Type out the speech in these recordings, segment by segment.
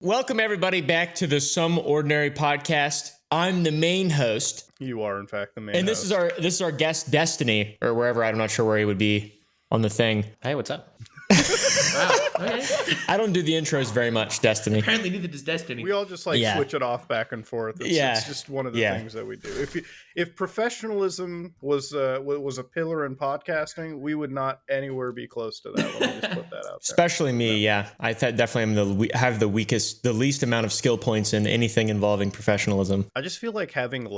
Welcome everybody back to the Some Ordinary Podcast. I'm the main host. You are, in fact, the main and host. This is our guest Destiny, or wherever. I'm not sure where he would be on the thing. Hey, what's up? Wow. Okay. I don't do the intros very much, Destiny. Apparently neither does Destiny. We all just switch it off back and forth. It's just one of the things that we do. If professionalism was a pillar in podcasting, we would not anywhere be close to that. Let me just put that out there. Especially me, yeah. I definitely have the least amount of skill points in anything involving professionalism. I just feel like having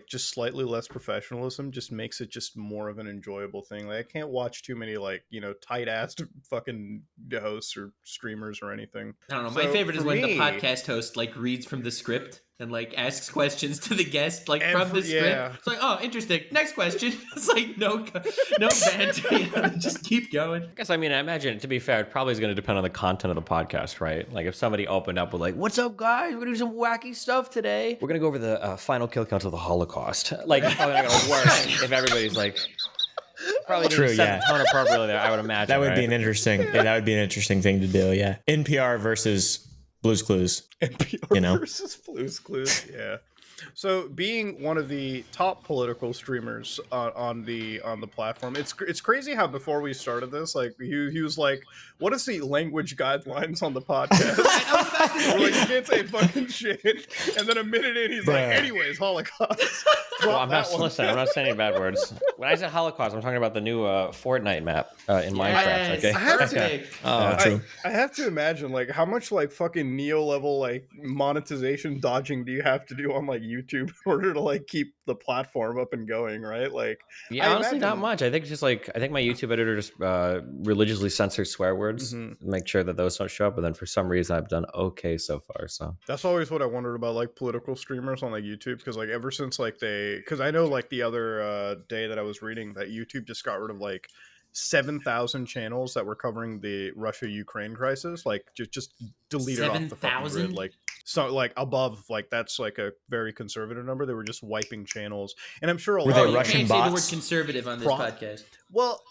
just slightly less professionalism just makes it just more of an enjoyable thing. Like I can't watch too many tight-assed fucking hosts or streamers or anything. I don't know. My favorite is when the podcast host reads from the script and asks questions to the guest from the script. Yeah. It's like, oh, interesting. Next question. It's like no banter. Just keep going. I guess, I imagine, to be fair, it probably is going to depend on the content of the podcast, right? Like if somebody opened up with what's up, guys? We're going to do some wacky stuff today. We're going to go over the final kill count of the Holocaust. It's probably not going to work if everybody's probably didn't set the tone appropriately there, I would imagine. That would be an interesting thing to do, yeah. NPR versus Blue's Clues. NPR versus Blue's Clues, yeah. So, being one of the top political streamers on the platform, it's crazy how before we started this, he was like, "What is the language guidelines on the podcast?" We're like, "You can't say fucking shit," and then a minute in, he's like, "Anyways, Holocaust." Well, I'm not saying any bad words. When I said Holocaust, I'm talking about the new Fortnite map in Minecraft. Okay. I have to imagine how much fucking Neo level monetization dodging do you have to do on YouTube in order to keep the platform up and going, right? Honestly, not much. I think I think my YouTube editor just religiously censors swear words, make sure that those don't show up. But then for some reason, I've done okay so far. So that's always what I wondered about political streamers on YouTube, because ever since because I know the other day that I was reading that YouTube just got rid of 7,000 channels that were covering the Russia-Ukraine crisis. Just delete it off the fucking grid. So above that's a very conservative number. They were just wiping channels, and I'm sure were they Russian bots? Say the word conservative on this podcast. Well,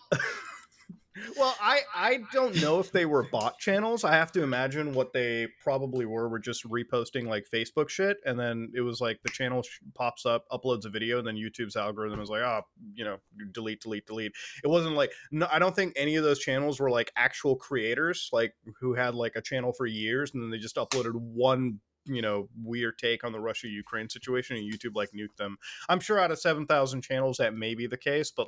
I don't know if they were bot channels. I have to imagine what they probably were just reposting Facebook shit, and then it was the channel pops up, uploads a video, and then YouTube's algorithm is delete. It wasn't no, I don't think any of those channels were actual creators who had a channel for years, and then they just uploaded one weird take on the Russia-Ukraine situation, and YouTube nuked them. I'm sure out of 7,000 channels that may be the case, but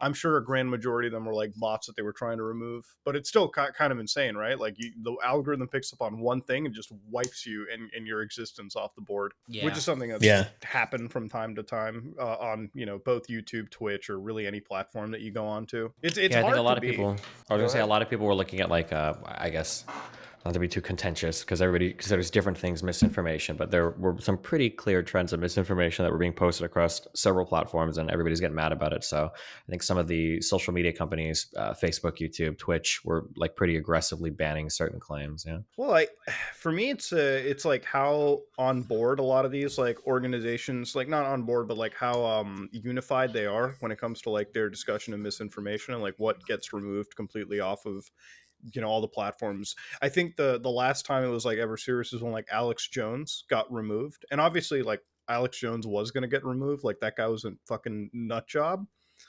I'm sure a grand majority of them were bots that they were trying to remove. But it's still kind of insane, right? The algorithm picks up on one thing and just wipes you and your existence off the board, which is something that's happened from time to time on both YouTube, Twitch, or really any platform that you go on to. It's hard. I think a lot of people. I was gonna say a lot of people were looking at I guess, not to be too contentious, because everybody considers different things misinformation, but there were some pretty clear trends of misinformation that were being posted across several platforms, and everybody's getting mad about it. So I think some of the social media companies, Facebook, YouTube, Twitch, were pretty aggressively banning certain claims. Yeah. Well, for me, it's how on board a lot of these organizations, not on board, but how unified they are when it comes to their discussion of misinformation and what gets removed completely off of all the platforms. I think the last time it was ever serious is when Alex Jones got removed, and obviously Alex Jones was going to get removed. That guy was a fucking nut job,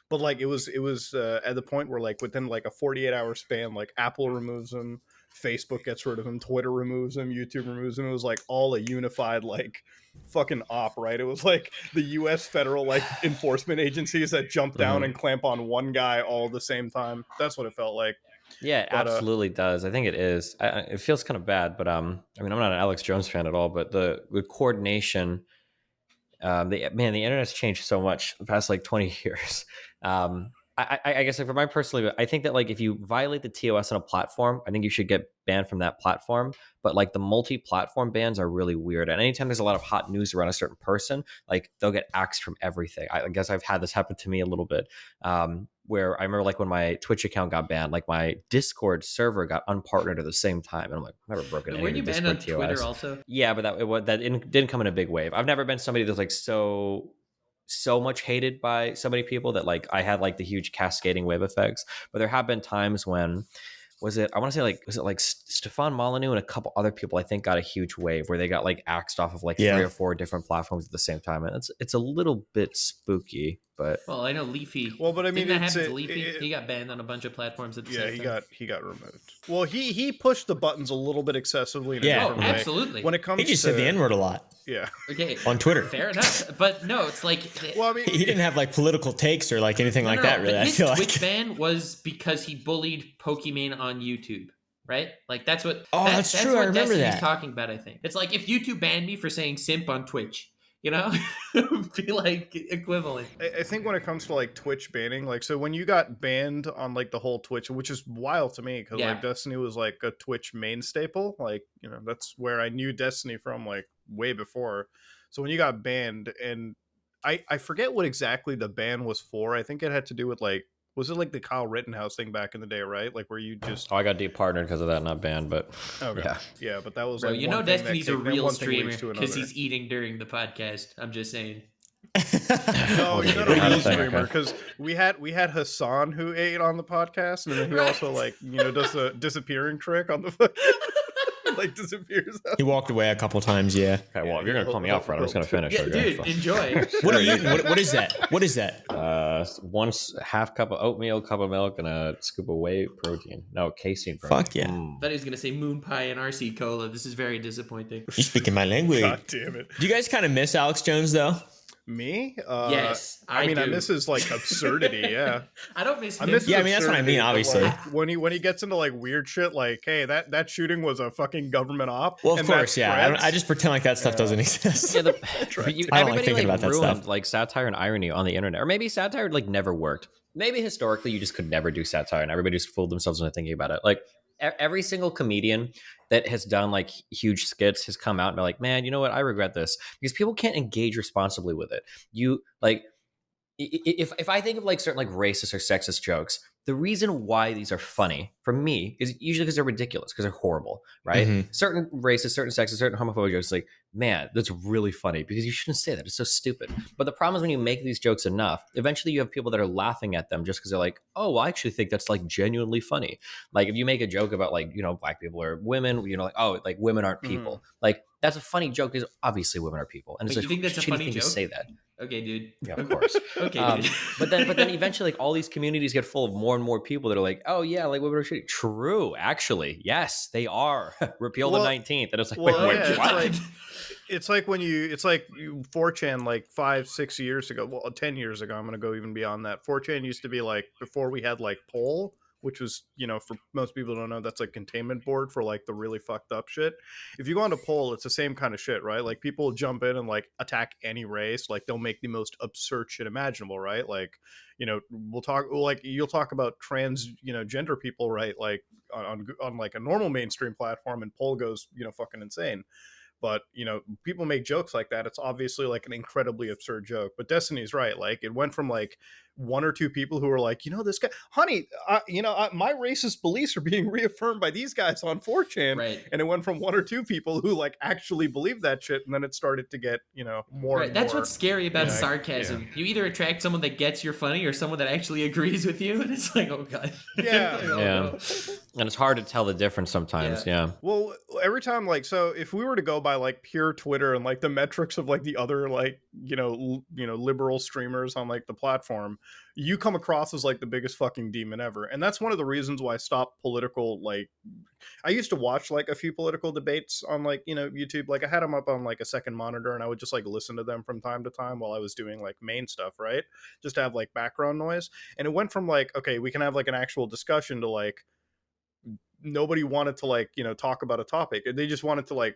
but it was at the point where within a 48-hour span, Apple removes him, Facebook gets rid of him, Twitter removes him, YouTube removes him. It was all a unified fucking op, right? It was the US federal enforcement agencies that jump down and clamp on one guy all at the same time. That's what it felt like. Yeah, it absolutely does. I think it is. It feels kind of bad, but I'm not an Alex Jones fan at all. But the coordination, the internet's changed so much the past 20 years. I guess for my personally, I think that if you violate the TOS on a platform, I think you should get banned from that platform. But the multi-platform bans are really weird. And anytime there's a lot of hot news around a certain person, they'll get axed from everything. I guess I've had this happen to me a little bit. Where I remember when my Twitch account got banned, my Discord server got unpartnered at the same time, and I'm I've never broken any. Weren't you banned on TOS. Twitter also? Yeah, but that didn't come in a big wave. I've never been somebody that's so much hated by so many people that I had the huge cascading wave effects. But there have been times when was it, I want to say like, was it like Stefan Molyneux and a couple other people, I think, got a huge wave where they got like axed off of like 3 or 4 different platforms at the same time. And it's a little bit spooky, but. Well, I know Leafy. Well, but I mean, didn't that happen to Leafy? He got banned on a bunch of platforms at the same time. he got removed. Well, he pushed the buttons a little bit excessively in a different way. Absolutely. When it comes, he just said the N-word a lot. Yeah. Okay. On Twitter. Fair enough. But no, it's like, well, I mean, he didn't have like political takes or like anything like that. Really, his I feel like Twitch ban was because he bullied Pokimane on YouTube. Right? Like that's what. Oh, that's true. What I remember Destiny's that. talking about. I think it's like if YouTube banned me for saying simp on Twitch. You know, it would be like equivalent. I think when it comes to like Twitch banning, like, so when you got banned on like the whole Twitch, which is wild to me because like Destiny was like a Twitch main staple, like, you know, that's where I knew Destiny from like way before. So when you got banned, and I forget what exactly the ban was for. I think it had to do with like, was it like the Kyle Rittenhouse thing back in the day, right? Like where you just... Oh, I got departnered because of that, not banned, but... Okay. Yeah, but that was Bro, like... you know Destiny's a real streamer because he's eating during the podcast. I'm just saying. No, he's not a real streamer because we had Hassan who ate on the podcast, and then he also like, you know, does the disappearing trick on the... like disappears out. He walked away a couple times. Yeah. Okay, well, if you're gonna call me out for it, I'm just gonna finish. Yeah, dude, enjoy. What are you eating? What is that? What is that? 1 half cup of oatmeal, cup of milk, and a scoop of whey protein. No, casein protein. Fuck yeah. I thought he was gonna say moon pie and RC cola. This is very disappointing. You're speaking my language. God damn it. Do you guys kind of miss Alex Jones though? Me? Yes, I mean, I miss his like absurdity. Yeah, I don't miss him. Yeah, I mean that's what I mean. Obviously, like, when he gets into like weird shit, like, hey, that shooting was a fucking government op. Well, of course, yeah. I just pretend like that stuff doesn't exist. Yeah, I don't like thinking about that ruined, stuff. Like satire and irony on the internet, or maybe satire like never worked. Maybe historically you just could never do satire, and everybody just fooled themselves into thinking about it. Like every single comedian that has done like huge skits has come out and been like, man, you know what? I regret this because people can't engage responsibly with it. You like, if I think of like certain like racist or sexist jokes, the reason why these are funny for me is usually because they're ridiculous, because they're horrible, right? Mm-hmm. Certain racist, certain sexist, certain homophobic jokes, like, man, that's really funny because you shouldn't say that. It's so stupid. But the problem is when you make these jokes enough, eventually you have people that are laughing at them just because they're like, oh, I actually think that's like genuinely funny. Like if you make a joke about like, you know, black people or women, you know, like, oh, like women aren't people. Mm-hmm. Like that's a funny joke because obviously women are people. And but it's you think that's a funny thing joke? to say that. Okay, dude. Yeah, of course. Okay, dude. but then eventually like all these communities get full of more and more people that are like, oh yeah, like women are shitty. True, actually, yes, they are. Repeal the 19th, and it's like, wait, what? It's like when it's like 4chan like 5-6 years ago, well 10 years ago, I'm gonna go even beyond that. 4chan used to be like before we had like Poll, which was, you know, for most people who don't know, that's like containment board for like the really fucked up shit. If you go onto Poll, it's the same kind of shit, right? Like people jump in and like attack any race, like they'll make the most absurd shit imaginable, right? Like, you know, you'll talk about trans, you know, gender people, right? Like on like a normal mainstream platform, and Poll goes, you know, fucking insane. But, you know, people make jokes like that. It's obviously like an incredibly absurd joke. But Destiny's right. Like it went from like 1 or 2 people who were like, you know, this guy, honey, my racist beliefs are being reaffirmed by these guys on 4chan. Right. And it went from 1 or 2 people who like actually believe that shit. And then it started to get, you know, more. Right. And that's more, what's scary about sarcasm. Yeah. You either attract someone that gets you're funny or someone that actually agrees with you. And it's like, oh God. Yeah. Yeah. And it's hard to tell the difference sometimes. Yeah. Well, every time, like, so if we were to go by like pure Twitter and like the metrics of like the other like, you know, liberal streamers on like the platform, you come across as like the biggest fucking demon ever. And that's one of the reasons why I stopped political. Like I used to watch like a few political debates on like, you know, YouTube. Like I had them up on like a second monitor and I would just like listen to them from time to time while I was doing like main stuff, right? Just to have like background noise. And it went from like, okay, we can have like an actual discussion to like, nobody wanted to like, you know, talk about a topic. They just wanted to like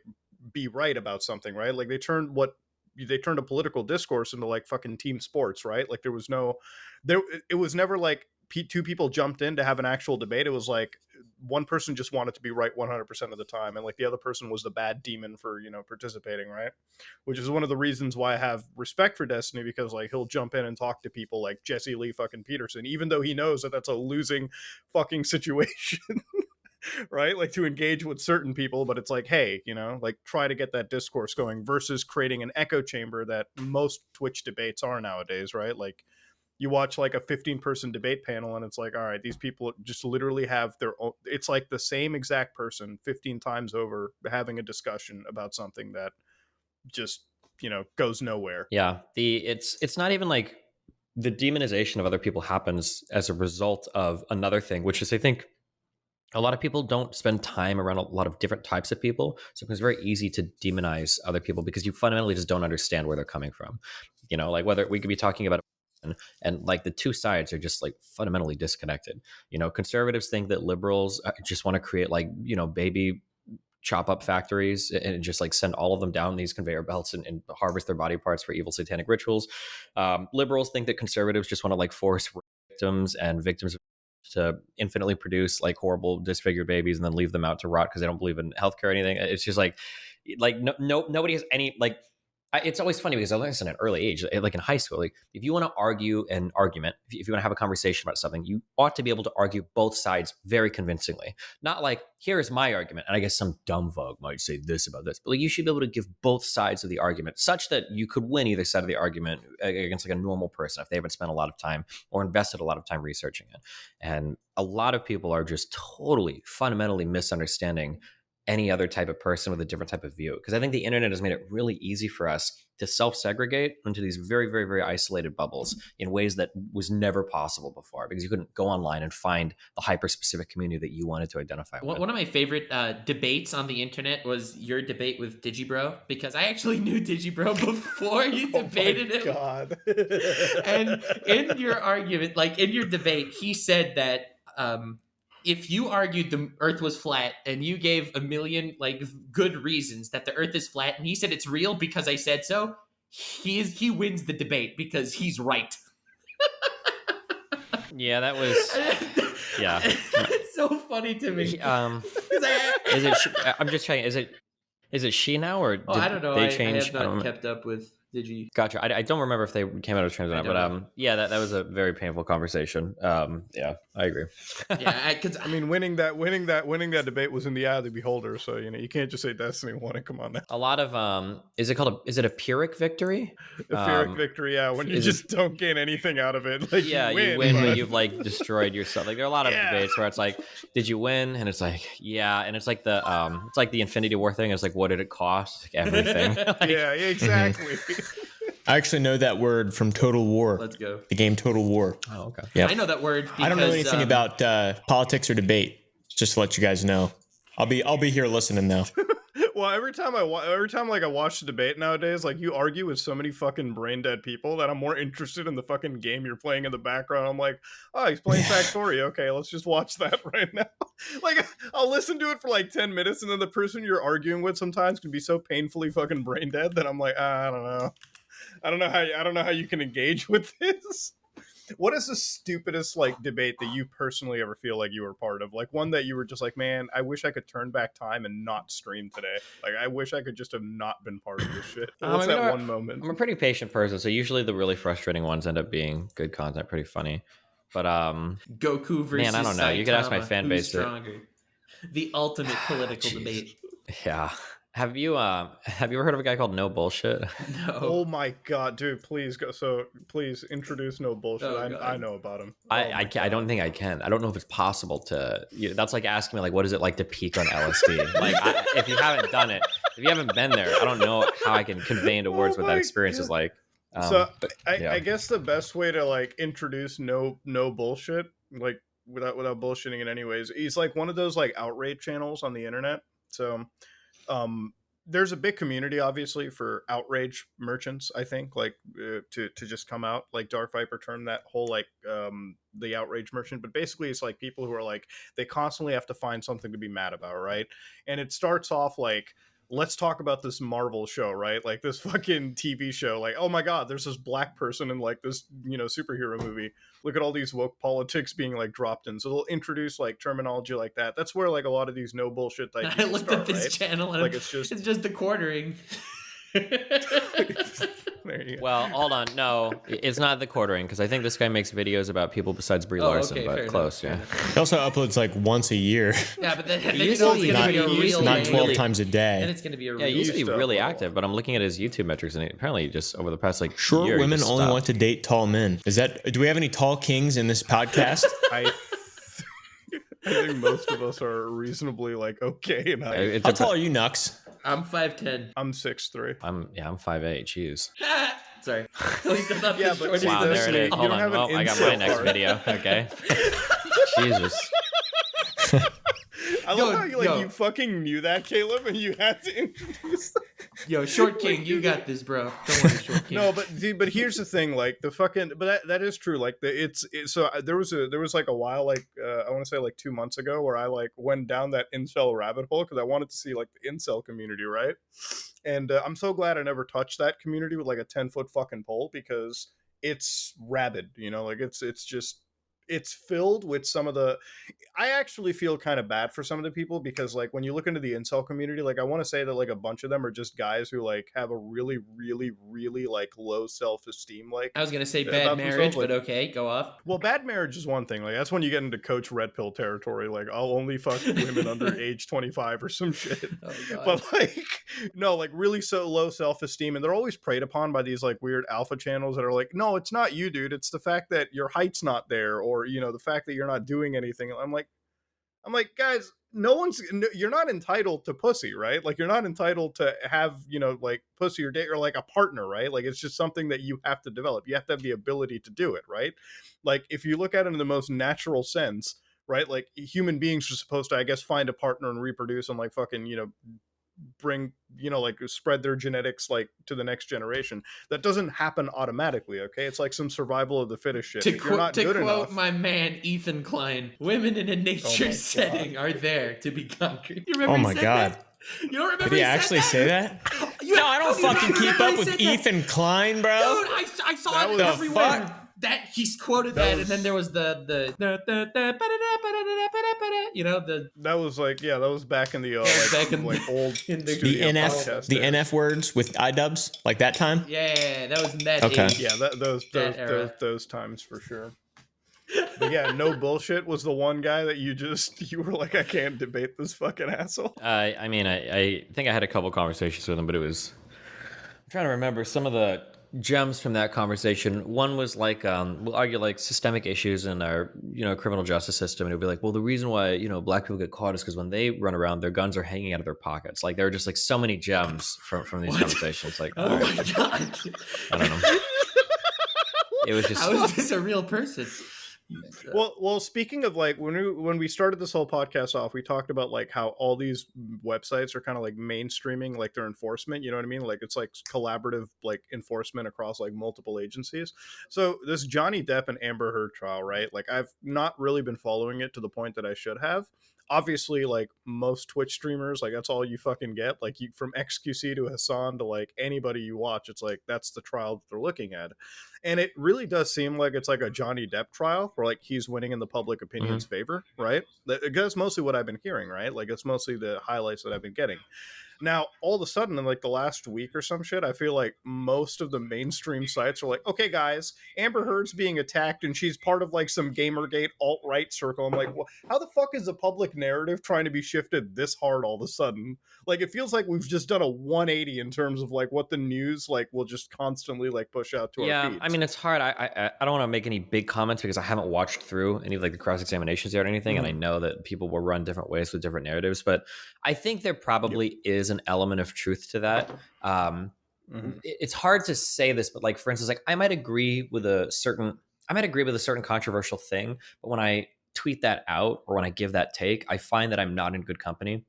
be right about something, right? Like they turned a political discourse into like fucking team sports, right? Like it was never like 2 people jumped in to have an actual debate. It was like one person just wanted to be right 100% of the time, and like the other person was the bad demon for, you know, participating, right? Which is one of the reasons why I have respect for Destiny, because like he'll jump in and talk to people like Jesse Lee fucking Peterson, even though he knows that that's a losing fucking situation. Right, like to engage with certain people, but it's like, hey, you know, like try to get that discourse going versus creating an echo chamber that most Twitch debates are nowadays, right? Like you watch like a 15-person debate panel and it's like, all right, these people just literally have their own, it's like the same exact person 15 times over having a discussion about something that just, goes nowhere. Yeah, it's not even like the demonization of other people happens as a result of another thing, which is I think a lot of people don't spend time around a lot of different types of people, so it's very easy to demonize other people because you fundamentally just don't understand where they're coming from. Like whether we could be talking about and like the two sides are just like fundamentally disconnected. Conservatives think that liberals just want to create like baby chop up factories and just like send all of them down these conveyor belts and harvest their body parts for evil satanic rituals. Liberals think that conservatives just want to like force victims to infinitely produce like horrible disfigured babies and then leave them out to rot because they don't believe in healthcare or anything. It's just like nobody has any like. It's always funny because I learned this at an early age, like in high school. Like if you want to argue an argument, if you want to have a conversation about something, you ought to be able to argue both sides very convincingly. Not like, here's my argument, and I guess some dumb fuck might say this about this, but like you should be able to give both sides of the argument such that you could win either side of the argument against like a normal person if they haven't spent a lot of time or invested a lot of time researching it. And a lot of people are just totally fundamentally misunderstanding any other type of person with a different type of view. Because I think the internet has made it really easy for us to self-segregate into these very, very, very isolated bubbles in ways that was never possible before, because you couldn't go online and find the hyper-specific community that you wanted to identify with. One of my favorite debates on the internet was your debate with Digibro, because I actually knew Digibro before you debated him. God. And in your argument, like in your debate, he said that if you argued the earth was flat and you gave a million like good reasons that the earth is flat and he said it's real because I said so, he wins the debate because he's right. Yeah, that was yeah. It's so funny to me. I'm just checking. Is it she now or did I don't know. they I change? have not kept up with Digi. Gotcha. I don't remember if they came out of trans or not, but yeah, that was a very painful conversation. Yeah, I agree. Yeah, because I mean, winning that debate was in the eye of the beholder. So you can't just say Destiny won it. Come on now. A lot of is it a Pyrrhic victory? A Pyrrhic victory, yeah. When you just don't gain anything out of it, like yeah, you win, but you've like destroyed yourself. Like there are a lot of debates where it's like, did you win? And it's like, yeah, and it's like the Infinity War thing. It's like, what did it cost? Like, everything. Like, yeah, exactly. I actually know that word from Total War. Let's go. The game Total War. Oh, okay. Yeah, I know that word because I don't know anything about politics or debate. Just to let you guys know. I'll be here listening though. Well, every time I watch the debate nowadays, like you argue with so many fucking brain dead people that I'm more interested in the fucking game you're playing in the background. I'm like, oh, he's playing Factorio. Okay, let's just watch that right now. Like, I'll listen to it for like 10 minutes, and then the person you're arguing with sometimes can be so painfully fucking brain dead that I'm like, I don't know. I don't know how you can engage with this. What is the stupidest like debate that you personally ever feel like you were part of? Like one that you were just like, man, I wish I could turn back time and not stream today. Like I wish I could just have not been part of this shit. What's that one moment? I'm a pretty patient person, so usually the really frustrating ones end up being good content, pretty funny. But Goku versus man, I don't know. You could ask my fan base. Stronger? The ultimate political debate. Yeah. Have you ever heard of a guy called No Bullshit? No. Oh my god, dude! Please go. So please introduce No Bullshit. Oh, I know about him. I don't think I can. I don't know if it's possible to. That's like asking me like, what is it like to peak on LSD? Like, if you haven't done it, if you haven't been there, I don't know how I can convey into words what that experience is like. I guess the best way to like introduce no bullshit, like without bullshitting in any ways, he's like one of those like outrage channels on the internet. So there's a big community obviously for outrage merchants, I think, like to just come out, like Dark Viper termed that whole like the outrage merchant, but basically it's like people who are like, they constantly have to find something to be mad about, right? And it starts off like, let's talk about this Marvel show, right? Like this fucking TV show. Like, oh my god, there's this black person in like this, superhero movie. Look at all these woke politics being like dropped in. So they'll introduce like terminology like that. That's where like a lot of these no bullshit type. I looked at this channel and like it's just the quartering. There you go. Well, hold on. No, it's not the quartering because I think this guy makes videos about people besides Brie Oh, Larson, okay, but fair close, enough, yeah. fair enough. He also uploads like once a year, Yeah, but then He you used know to it's be gonna not- be a he used real to be not day. 12 really- times a Then day. it's gonna be a Yeah, real he used to be used to really upload a active, but I'm looking at his YouTube metrics, and apparently just over the past like Short year, he women just only stopped. want to date tall men. Is that? Do we have any tall kings in this podcast? I think most of us are reasonably like okay, and It How dep- tall are you, Nux? I'm 5'10". I'm 6'3". I'm 5'8". Jeez. Sorry. At least I'm not Yeah, the but shortest see, Wow, this- there it you is. Hold don't on. have an Oh, I got my incel next part. video. Okay. Jesus. I Yo, love how yo. you fucking knew that, Caleb, and you had to introduce that. Yo, Short King, you got this, bro. Don't worry, Short King. No, but here's the thing, like the fucking, but that is true. Like there was like a while, like I want to say like 2 months ago, where I like went down that incel rabbit hole because I wanted to see like the incel community, right? And I'm so glad I never touched that community with like a 10-foot fucking pole because it's rabid, like it's just it's filled with some of the. I actually feel kind of bad for some of the people because like when you look into the incel community, like I want to say that like a bunch of them are just guys who like have a really really really like low self-esteem, like I was gonna say about bad themselves, marriage, like- but okay, go off. well, bad marriage is one thing. Like that's when you get into Coach Red Pill territory. Like I'll only fuck women under age 25 or some shit. Oh god. But like, no, like really so low self-esteem, and they're always preyed upon by these like weird alpha channels that are like, no, it's not you, dude. It's the fact that your height's not there, or the fact that you're not doing anything. I'm like, guys, you're not entitled to pussy, right? Like, you're not entitled to have, like pussy or date or like a partner, right? Like, it's just something that you have to develop. You have to have the ability to do it, right? Like, if you look at it in the most natural sense, right? Like, human beings are supposed to, I guess, find a partner and reproduce and like fucking, bring, like spread their genetics like to the next generation. That doesn't happen automatically, okay? It's like some survival of the fittest shit. To, If you're not to good quote enough, my man Ethan Klein, women in a nature God. setting are there to be conquered. You remember Oh he my said God. that? You don't remember Did he actually say that? No, I don't fucking keep up with Ethan Klein, bro. Dude, I saw That it was- everywhere. fuck? That he's quoted That that, was- and then there was the that was like, yeah, that was back in the back in like old in the- The studio NF, podcast the days. NF words with iDubbbz, like that time. yeah, that was in that Okay. age. Yeah, That era. those times for sure. But yeah, no bullshit was the one guy that you were like, I can't debate this fucking asshole. I mean, I think I had a couple conversations with him, but it was. I'm trying to remember some of the gems from that conversation. One was like, we'll argue like systemic issues in our, criminal justice system, and it'll be like, well, the reason why black people get caught is because when they run around, their guns are hanging out of their pockets. Like there are just like so many gems from these What? conversations. Like, Oh all my right, god. I don't know. It was just. How is this a real person? Well, speaking of like when we started this whole podcast off, we talked about like how all these websites are kind of like mainstreaming like their enforcement, you know what I mean? Like it's like collaborative like enforcement across like multiple agencies. So this Johnny Depp and Amber Heard trial, right? Like I've not really been following it to the point that I should have. Obviously, like most Twitch streamers, like that's all you fucking get. Like you from XQC to Hassan to like anybody you watch, it's like that's the trial that they're looking at. And it really does seem like it's like a Johnny Depp trial where like he's winning in the public opinion's favor, right? That's mostly what I've been hearing, right? Like it's mostly the highlights that I've been getting. Now, all of a sudden, in like the last week or some shit, I feel like most of the mainstream sites are like, okay, guys, Amber Heard's being attacked and she's part of like some Gamergate alt-right circle. I'm like, well, how the fuck is the public narrative trying to be shifted this hard all of a sudden? Like, it feels like we've just done a 180 in terms of like what the news like will just constantly like push out to our feeds. I mean, it's hard. I don't want to make any big comments because I haven't watched through any of like the cross examinations yet or anything, and I know that people will run different ways with different narratives. But I think there probably is an element of truth to that. It's hard to say this, but like for instance, like I might agree with a certain controversial thing, but when I tweet that out or when I give that take, I find that I'm not in good company.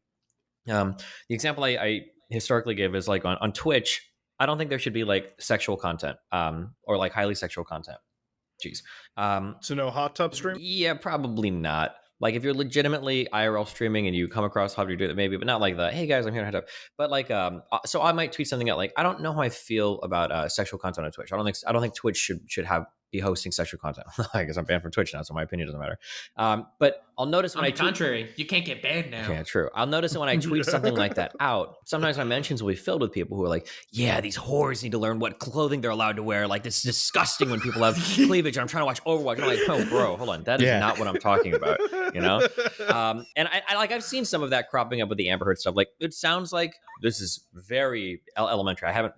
The example I historically give is like on Twitch. I don't think there should be like sexual content or like highly sexual content. Jeez. So no hot tub stream? Yeah, probably not. Like if you're legitimately IRL streaming and you come across how to do that, maybe, but not like the, hey guys, I'm here to head up. But like, so I might tweet something out like, I don't know how I feel about sexual content on Twitch. I don't think Twitch should have be hosting sexual content. I guess I'm banned from Twitch now, so my opinion doesn't matter. But I'll notice when On I the tweet. contrary, you can't get banned now. Yeah, true. I'll notice it when I tweet something like that out. Sometimes my mentions will be filled with people who are like, yeah, these whores need to learn what clothing they're allowed to wear. Like, this is disgusting when people have cleavage. I'm trying to watch Overwatch. I'm like, oh, bro, hold on. That is not what I'm talking about, you know? And I like, I've seen some of that cropping up with the Amber Heard stuff. Like, it sounds like this is very elementary. I haven't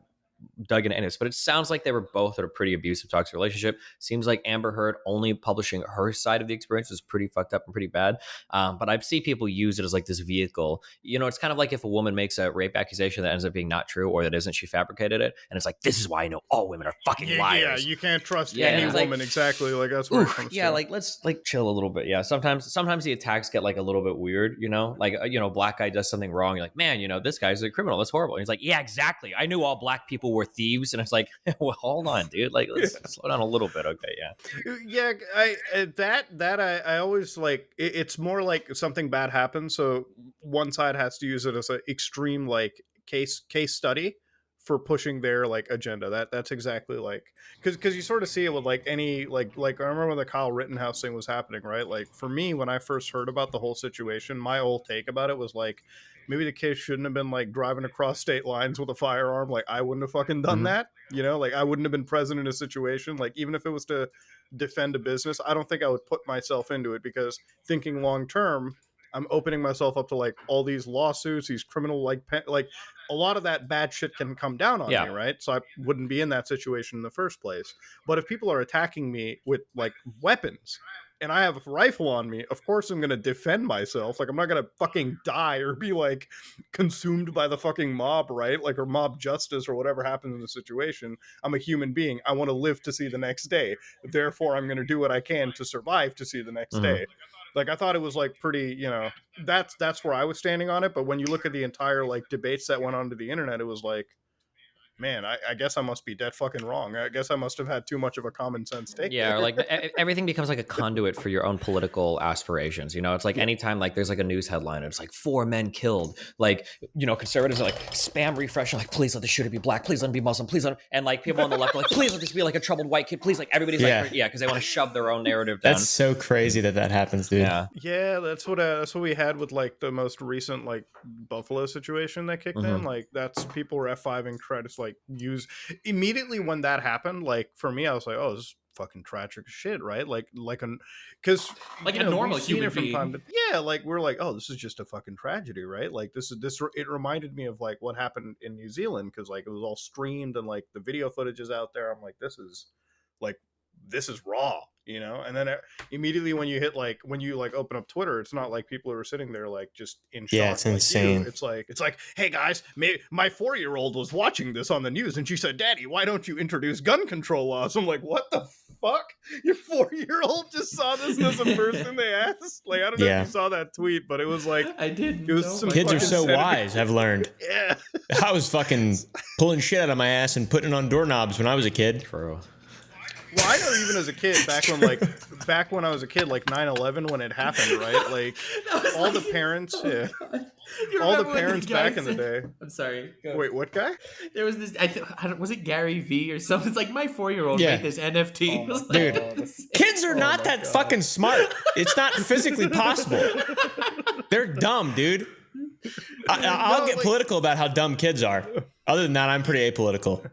dug into any of this, but it sounds like they were both in a pretty abusive, toxic relationship. Seems like Amber Heard only publishing her side of the experience was pretty fucked up and pretty bad. But I see people use it as like this vehicle. You know, it's kind of like if a woman makes a rape accusation that ends up being not true or that isn't, she fabricated it. And it's like, this is why I know all women are fucking liars. Yeah, you can't trust Yeah, any it's like, woman. Exactly. Like, that's what it comes yeah, to. like, let's like chill a little bit. Yeah, sometimes the attacks get like a little bit weird, you know? Like, you know, black guy does something wrong. You're like, man, you know, this guy's a criminal. That's horrible. And he's like, yeah, exactly. I knew all black people were thieves. And it's like, well, hold on, dude. Like, let's slow down a little bit. Okay, yeah. Yeah, I always like it's more like something bad happens, so one side has to use it as an extreme like case study for pushing their like agenda. That's exactly like because you sort of see it with like any like I remember when the Kyle Rittenhouse thing was happening, right? Like for me, when I first heard about the whole situation, my whole take about it was like, maybe the kid shouldn't have been like driving across state lines with a firearm. Like I wouldn't have fucking done that. You know, like I wouldn't have been present in a situation. Like even if it was to defend a business, I don't think I would put myself into it because thinking long term, I'm opening myself up to like all these lawsuits, these criminal like a lot of that bad shit can come down on me, right? So I wouldn't be in that situation in the first place. But if people are attacking me with like weapons, and I have a rifle on me, of course I'm going to defend myself. Like, I'm not going to fucking die or be, like, consumed by the fucking mob, right? Like, or mob justice or whatever happens in the situation. I'm a human being. I want to live to see the next day. Therefore, I'm going to do what I can to survive to see the next day. Like, I thought it was, like, pretty, you know, that's where I was standing on it. But when you look at the entire, like, debates that went onto the internet, it was like, man, I guess I must be dead fucking wrong. I guess I must have had too much of a common sense take. Yeah, or like everything becomes like a conduit for your own political aspirations. You know, it's like anytime like there's like a news headline, it's like 4 men killed. Like, you know, conservatives are like spam refresh, like please let this shooter be black, please let him be Muslim, please let him, and like people on the left are like please let this be like a troubled white kid, please, like everybody's like because they want to shove their own narrative down. That's so crazy that happens, dude. Yeah, that's what we had with like the most recent like Buffalo situation that kicked in. Like that's people were F5ing credits like use immediately when that happened. Like for me, I was like, oh, this is fucking tragic shit, right? Like because like a normal human being. Like we're like, oh, this is just a fucking tragedy, right? Like this it reminded me of like what happened in New Zealand because like it was all streamed and like the video footage is out there. I'm like, this is raw, you know? And then immediately when you open up Twitter, it's not like people are sitting there like just in shock. Yeah, it's insane. It's like, hey guys, my 4-year-old was watching this on the news and she said, Daddy, why don't you introduce gun control laws? I'm like, what the fuck? Your 4-year-old just saw this as the first thing they asked? Like, I don't know if you saw that tweet, but it was like, I did. It was some kids are so wise, I've learned. Yeah. I was fucking pulling shit out of my ass and putting it on doorknobs when I was a kid. True. Well, I know even as a kid, back when I was a kid, like 9/11 when it happened, right? Like all the parents, all the parents back in the day. I'm sorry. Go. Wait, what guy? There was this. Was it Gary V or something? It's like my 4-year-old made this NFT. Oh, dude, kids are not that fucking smart. It's not physically possible. They're dumb, dude. I'll get political about how dumb kids are. Other than that, I'm pretty apolitical.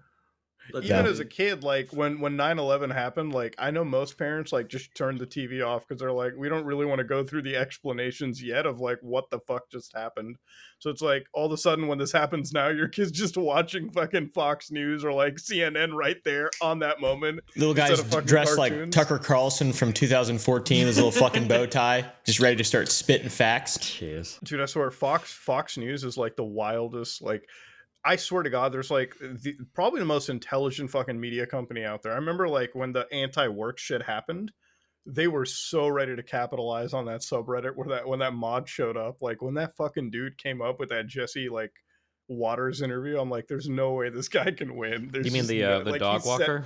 Even as a kid, like when 9/11 happened, like I know most parents like just turned the TV off because they're like, we don't really want to go through the explanations yet of like what the fuck just happened. So it's like all of a sudden when this happens now, your kid's just watching fucking Fox News or like CNN right there on that moment. Little guys dressed like Tucker Carlson from 2014, his little fucking bow tie, just ready to start spitting facts. Cheers. Dude, I swear Fox News is like the wildest, like I swear to God, there's like probably the most intelligent fucking media company out there. I remember like when the anti-work shit happened, they were so ready to capitalize on that subreddit when that mod showed up. Like when that fucking dude came up with that Jesse like Waters interview, I'm like, there's no way this guy can win. You mean the dog walker?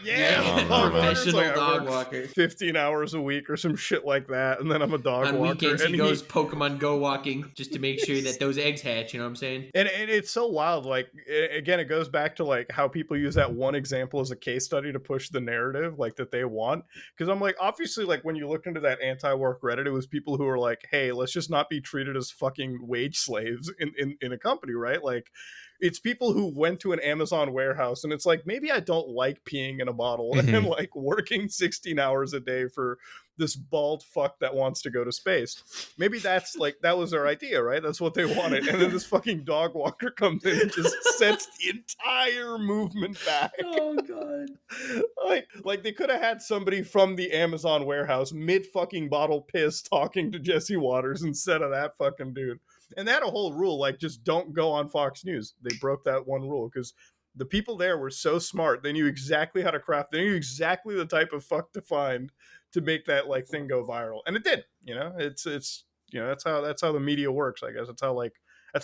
Yeah, Oh, man. Professional I dog work walker. 15 hours a week or some shit like that, and then I'm a dog On walker. weekends, and he goes Pokemon Go walking just to make sure that those eggs hatch. You know what I'm saying? And it's so wild. Like, again, it goes back to like how people use that one example as a case study to push the narrative like that they want. Because I'm like, obviously, like when you look into that anti-work Reddit, it was people who were like, hey, let's just not be treated as fucking wage slaves in a company, right? Like, it's people who went to an Amazon warehouse and it's like, maybe I don't like peeing in a bottle and like working 16 hours a day for this bald fuck that wants to go to space. Maybe that's like, that was their idea, right? That's what they wanted. And then this fucking dog walker comes in and just sets the entire movement back. Oh god. Like they could have had somebody from the Amazon warehouse mid fucking bottle piss talking to Jesse Waters instead of that fucking dude. And they had a whole rule, like, just don't go on Fox News. They broke that one rule because the people there were so smart. They knew exactly how to craft. They knew exactly the type of fuck to find to make that like thing go viral. And it did, you know, it's, you know, that's how the media works. I guess that's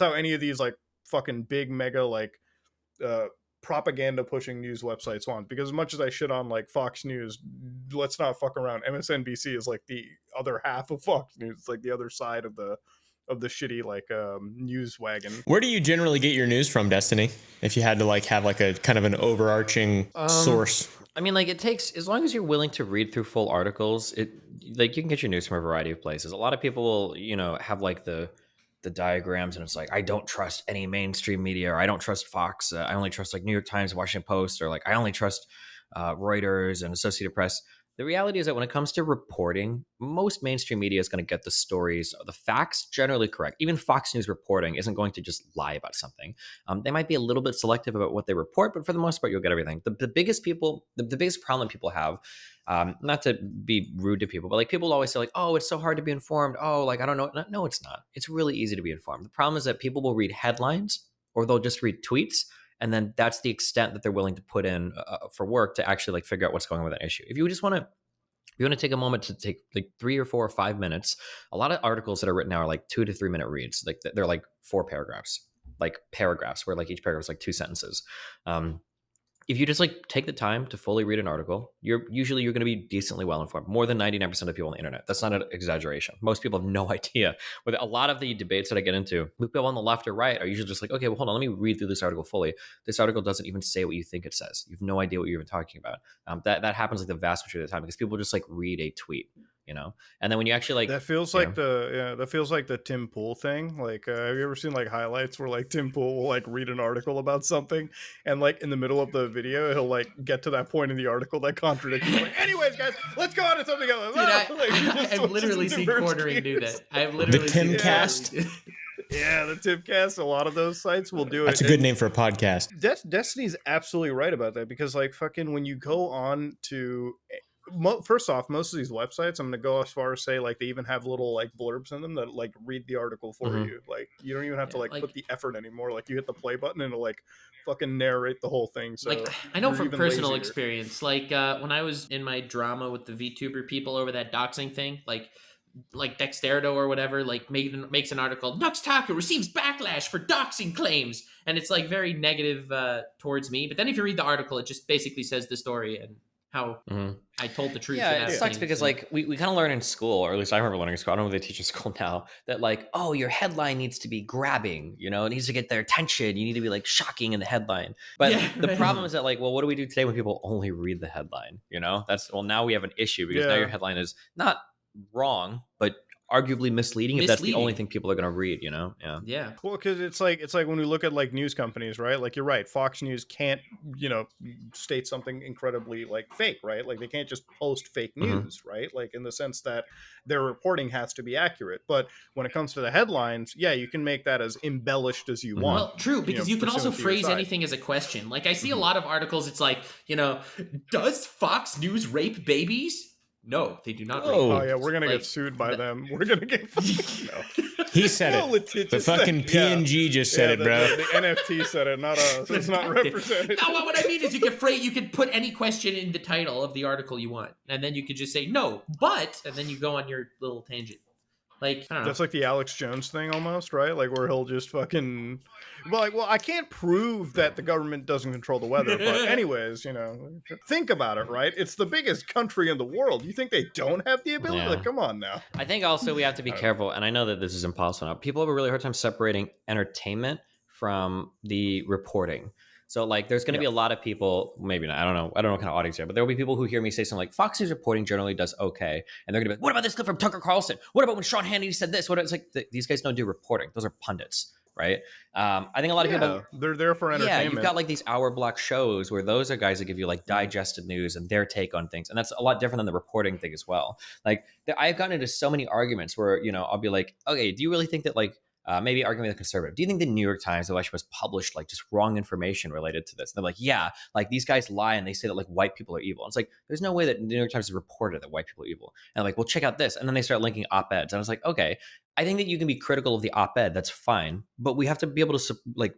how any of these like fucking big mega, like, propaganda pushing news websites want. Because as much as I shit on like Fox News, let's not fuck around. MSNBC is like the other half of Fox News. It's like the other side of the shitty like news wagon. Where do you generally get your news from, Destiny? If you had to like have like a kind of an overarching source. I mean, like, it takes, as long as you're willing to read through full articles, it, like, you can get your news from a variety of places. A lot of people will, you know, have like the diagrams, and it's like, I don't trust any mainstream media, or I don't trust Fox. I only trust like New York Times, Washington Post, or like I only trust Reuters and Associated Press. The reality is that when it comes to reporting, most mainstream media is going to get the stories, the facts generally correct. Even Fox News reporting isn't going to just lie about something. They might be a little bit selective about what they report, but for the most part, you'll get everything. The biggest problem people have, not to be rude to people, but like people always say like, oh, it's so hard to be informed. Oh, like, I don't know. No, it's not. It's really easy to be informed. The problem is that people will read headlines or they'll just read tweets. And then that's the extent that they're willing to put in for work to actually like figure out what's going on with an issue. If you just want to take a moment to take like 3 or 4 or 5 minutes, a lot of articles that are written now are like 2 to 3 minute reads. Like they're like 4 paragraphs, where like each paragraph is like 2 sentences. If you just like take the time to fully read an article, you're going to be decently well informed. More than 99% of people on the internet. That's not an exaggeration. Most people have no idea. With a lot of the debates that I get into, people on the left or right are usually just like, okay, well, hold on, let me read through this article fully. This article doesn't even say what you think it says. You have no idea what you're even talking about. That happens like the vast majority of the time because people just like read a tweet. You know, and then when you actually like that feels like the Tim Pool thing. Like, have you ever seen like highlights where like Tim Pool will like read an article about something, and like in the middle of the video he'll like get to that point in the article that contradicts him. Like, anyways, guys, let's go on to something else. Dude, I've literally seen Cornering do that. I've literally the Timcast. Yeah, the Timcast. A lot of those sites will do it. That's a good name for a podcast. Destiny's absolutely right about that because like fucking when you go on to first off, most of these websites, I'm going to go as far as say like they even have little like blurbs in them that like read the article for you. Like you don't even have to like put the effort anymore. Like you hit the play button and it'll like fucking narrate the whole thing. So like I know from personal experience, like when I was in my drama with the VTuber people over that doxing thing, like Dexterdo or whatever, like makes an article, Nux Taka receives backlash for doxing claims, and it's like very negative towards me. But then if you read the article, it just basically says the story and how I told the truth. Yeah, it sucks because like we kind of learn in school, or at least I remember learning in school. I don't know if they teach in school now, that like, oh, your headline needs to be grabbing, you know, it needs to get their attention. You need to be like shocking in the headline. But the problem is that like, well, what do we do today when people only read the headline? You know, now we have an issue because now your headline is not wrong, but arguably misleading if that's the only thing people are going to read, you know? Yeah. Well, because it's like when we look at like news companies, right? Like you're right, Fox News can't, you know, state something incredibly like fake, right? Like they can't just post fake news, right? Like in the sense that their reporting has to be accurate. But when it comes to the headlines, yeah, you can make that as embellished as you want. Well, true, because you can also phrase anything as a question. Like I see a lot of articles, it's like, you know, does Fox News rape babies? No, they do not. Oh yeah, we're gonna get sued by them. We're gonna get. No. He said it. The fucking PNG just said it, bro. The NFT said it, not us. It's not represented. No, what I mean is you can put any question in the title of the article you want, and then you could just say no, but, and then you go on your little tangent. Like, I don't know. That's like the Alex Jones thing almost, right? Like where he'll just fucking, well, I can't prove that the government doesn't control the weather, but anyways, think about it, right? It's the biggest country in the world. You think they don't have the ability? Yeah. Like, come on now. I think also we have to be careful, and I know that this is impossible now. People have a really hard time separating entertainment from the reporting. So like there's going to be a lot of people, maybe not, I don't know what kind of audience here, but there will be people who hear me say something like Fox News reporting generally does okay. And they're going to be like, what about this clip from Tucker Carlson? What about when Sean Hannity said this? It's like, these guys don't do reporting. Those are pundits, right? I think a lot of people, they're there for entertainment. yeah, you've got like these hour block shows where those are guys that give you like digested news and their take on things. And that's a lot different than the reporting thing as well. Like I've gotten into so many arguments where, I'll be like, okay, do you really think that like, maybe arguing with a conservative, do you think the New York Times election was published like just wrong information related to this? And they're like, yeah, like these guys lie and they say that like white people are evil. And it's like, there's no way that the New York Times has reported that white people are evil. And I'm like, well, check out this. And then they start linking op-eds. And I was like, okay, I think that you can be critical of the op-ed. That's fine. But we have to be able to like,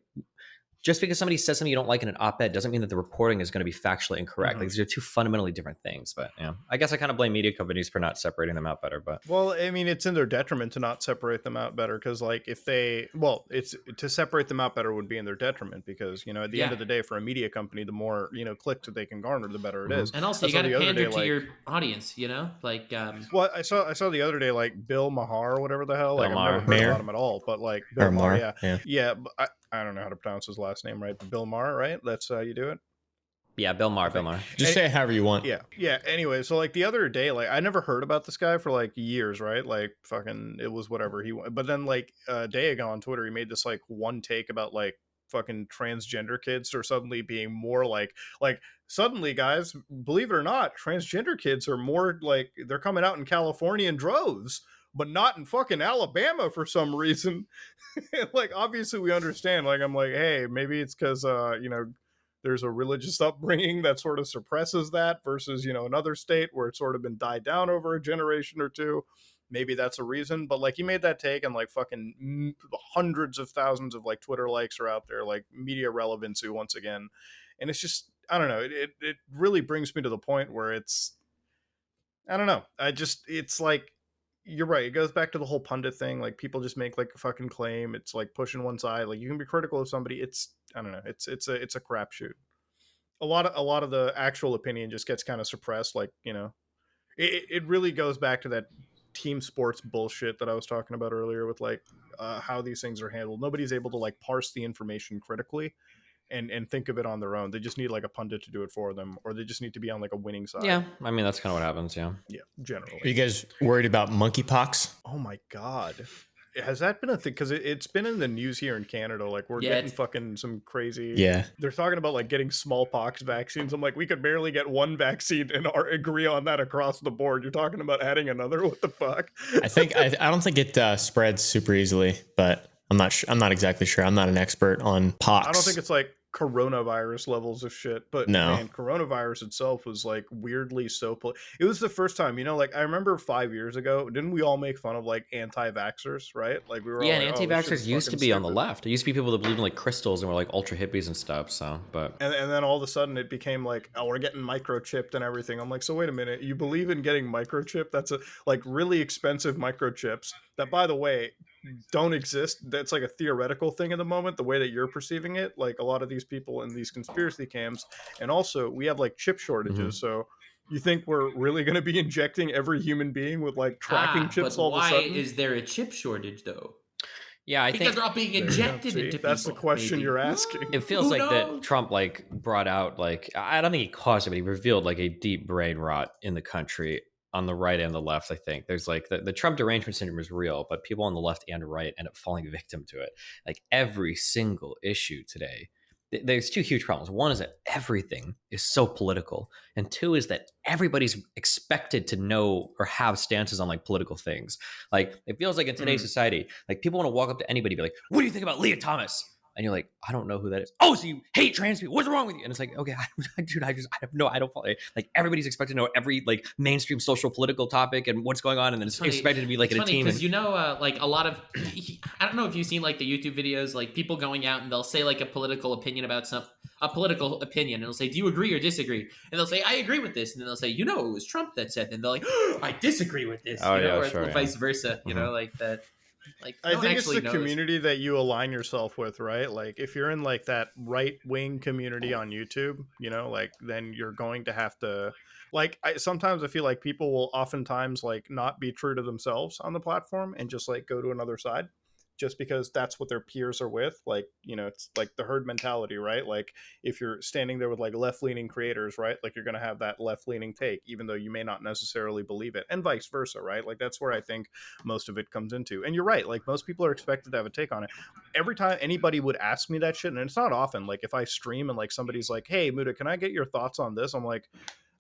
just because somebody says something you don't like in an op-ed doesn't mean that the reporting is going to be factually incorrect. Like these are two fundamentally different things. But yeah, I guess I kind of blame media companies for not separating them out better. But well, I mean, it's in their detriment to not separate them out better because, like, it's to separate them out better would be in their detriment because at the end of the day, for a media company, the more clicks that they can garner, the better it is. And also, you got to pander to your audience. Like, well, I saw the other day like Bill Maher or whatever the hell. Like, I've never heard about him at all, but like Bill Maher, yeah. But I don't know how to pronounce his last name right. Bill Maher, right? That's how you do it. Yeah, Bill Maher. Just say it however you want. Yeah. Anyway, so like the other day, like I never heard about this guy for like years, right? Like fucking, it was whatever he wanted. But then like a day ago on Twitter, he made this like one take about like fucking transgender kids are suddenly being more like suddenly, guys, believe it or not, transgender kids are more like they're coming out in California in droves, but not in fucking Alabama for some reason. Like, obviously we understand. Like, I'm like, hey, maybe it's because, there's a religious upbringing that sort of suppresses that versus, another state where it's sort of been died down over a generation or two. Maybe that's a reason. But, like, he made that take and, like, fucking hundreds of thousands of, like, Twitter likes are out there, like, media relevancy once again. And it's just, I don't know. It really brings me to the point where it's, I don't know. It's like, you're right. It goes back to the whole pundit thing. Like people just make like a fucking claim. It's like pushing one side. Like you can be critical of somebody. It's I don't know. It's a crapshoot. A lot of the actual opinion just gets kind of suppressed. Like it really goes back to that team sports bullshit that I was talking about earlier with like how these things are handled. Nobody's able to like parse the information critically and think of it on their own. They just need like a pundit to do it for them, or they just need to be on like a winning side. Yeah, I mean that's kind of what happens. Yeah, generally. Are you guys worried about monkeypox? Oh my god, has that been a thing? Because it's been in the news here in Canada. Like we're getting fucking some crazy. Yeah, they're talking about like getting smallpox vaccines. I'm like, we could barely get one vaccine and agree on that across the board. You're talking about adding another? What the fuck? I don't think it spreads super easily, but I'm not exactly sure. I'm not an expert on pox. I don't think it's like coronavirus levels of shit, but no, man, coronavirus itself was like weirdly it was the first time, like I remember 5 years ago, didn't we all make fun of like anti-vaxxers, right? Like we were all and like, anti-vaxxers used to be on the left. It used to be people that believed in like crystals and were like ultra hippies and stuff. So, but and then all of a sudden it became like, oh, we're getting microchipped and everything. I'm like, so wait a minute, you believe in getting microchipped? That's a like really expensive microchips that, by the way, don't exist. That's like a theoretical thing at the moment, the way that you're perceiving it. Like a lot of these people in these conspiracy camps, and also we have like chip shortages. So you think we're really going to be injecting every human being with like tracking chips all of a sudden? Why is there a chip shortage though? Yeah, I think because they're all being injected into people. That's the question you're asking. It feels like that Trump like brought out like, I don't think he caused it, but he revealed like a deep brain rot in the country on the right and the left. I think there's like the Trump derangement syndrome is real, but people on the left and right end up falling victim to it. Like every single issue today, there's two huge problems. One is that everything is so political, and two is that everybody's expected to know or have stances on like political things. Like it feels like in today's society, like people want to walk up to anybody and be like, what do you think about Leah Thomas? And you're like, I don't know who that is. Oh, so you hate trans people? What's wrong with you? And it's like, okay, dude, I don't follow. Like everybody's expected to know every like mainstream social political topic and what's going on, and then it's expected to be like in a team. Because like a lot of, I don't know if you've seen like the YouTube videos, like people going out and they'll say like a political opinion about a political opinion, and it'll say, "Do you agree or disagree?" And they'll say, "I agree with this," and then they'll say, "You know, it was Trump that said," and they're like, "I disagree with this," Oh, you know, yeah, or sure, vice versa, you Mhm. know, like that. Like, I no one think it's the actually knows. community that you align yourself with, right? Like if you're in like that right wing community on YouTube, you know, like then you're going to have to like sometimes I feel like people will oftentimes like not be true to themselves on the platform and just like go to another side just because that's what their peers are with. Like, you know, it's like the herd mentality, right? Like if you're standing there with like left-leaning creators, right? Like you're going to have that left-leaning take even though you may not necessarily believe it, and vice versa, right? Like that's where I think most of it comes into. And you're right, like most people are expected to have a take on it. Every time anybody would ask me that shit, and it's not often, like if I stream and like somebody's like, "Hey Muda, can I get your thoughts on this?" I'm like,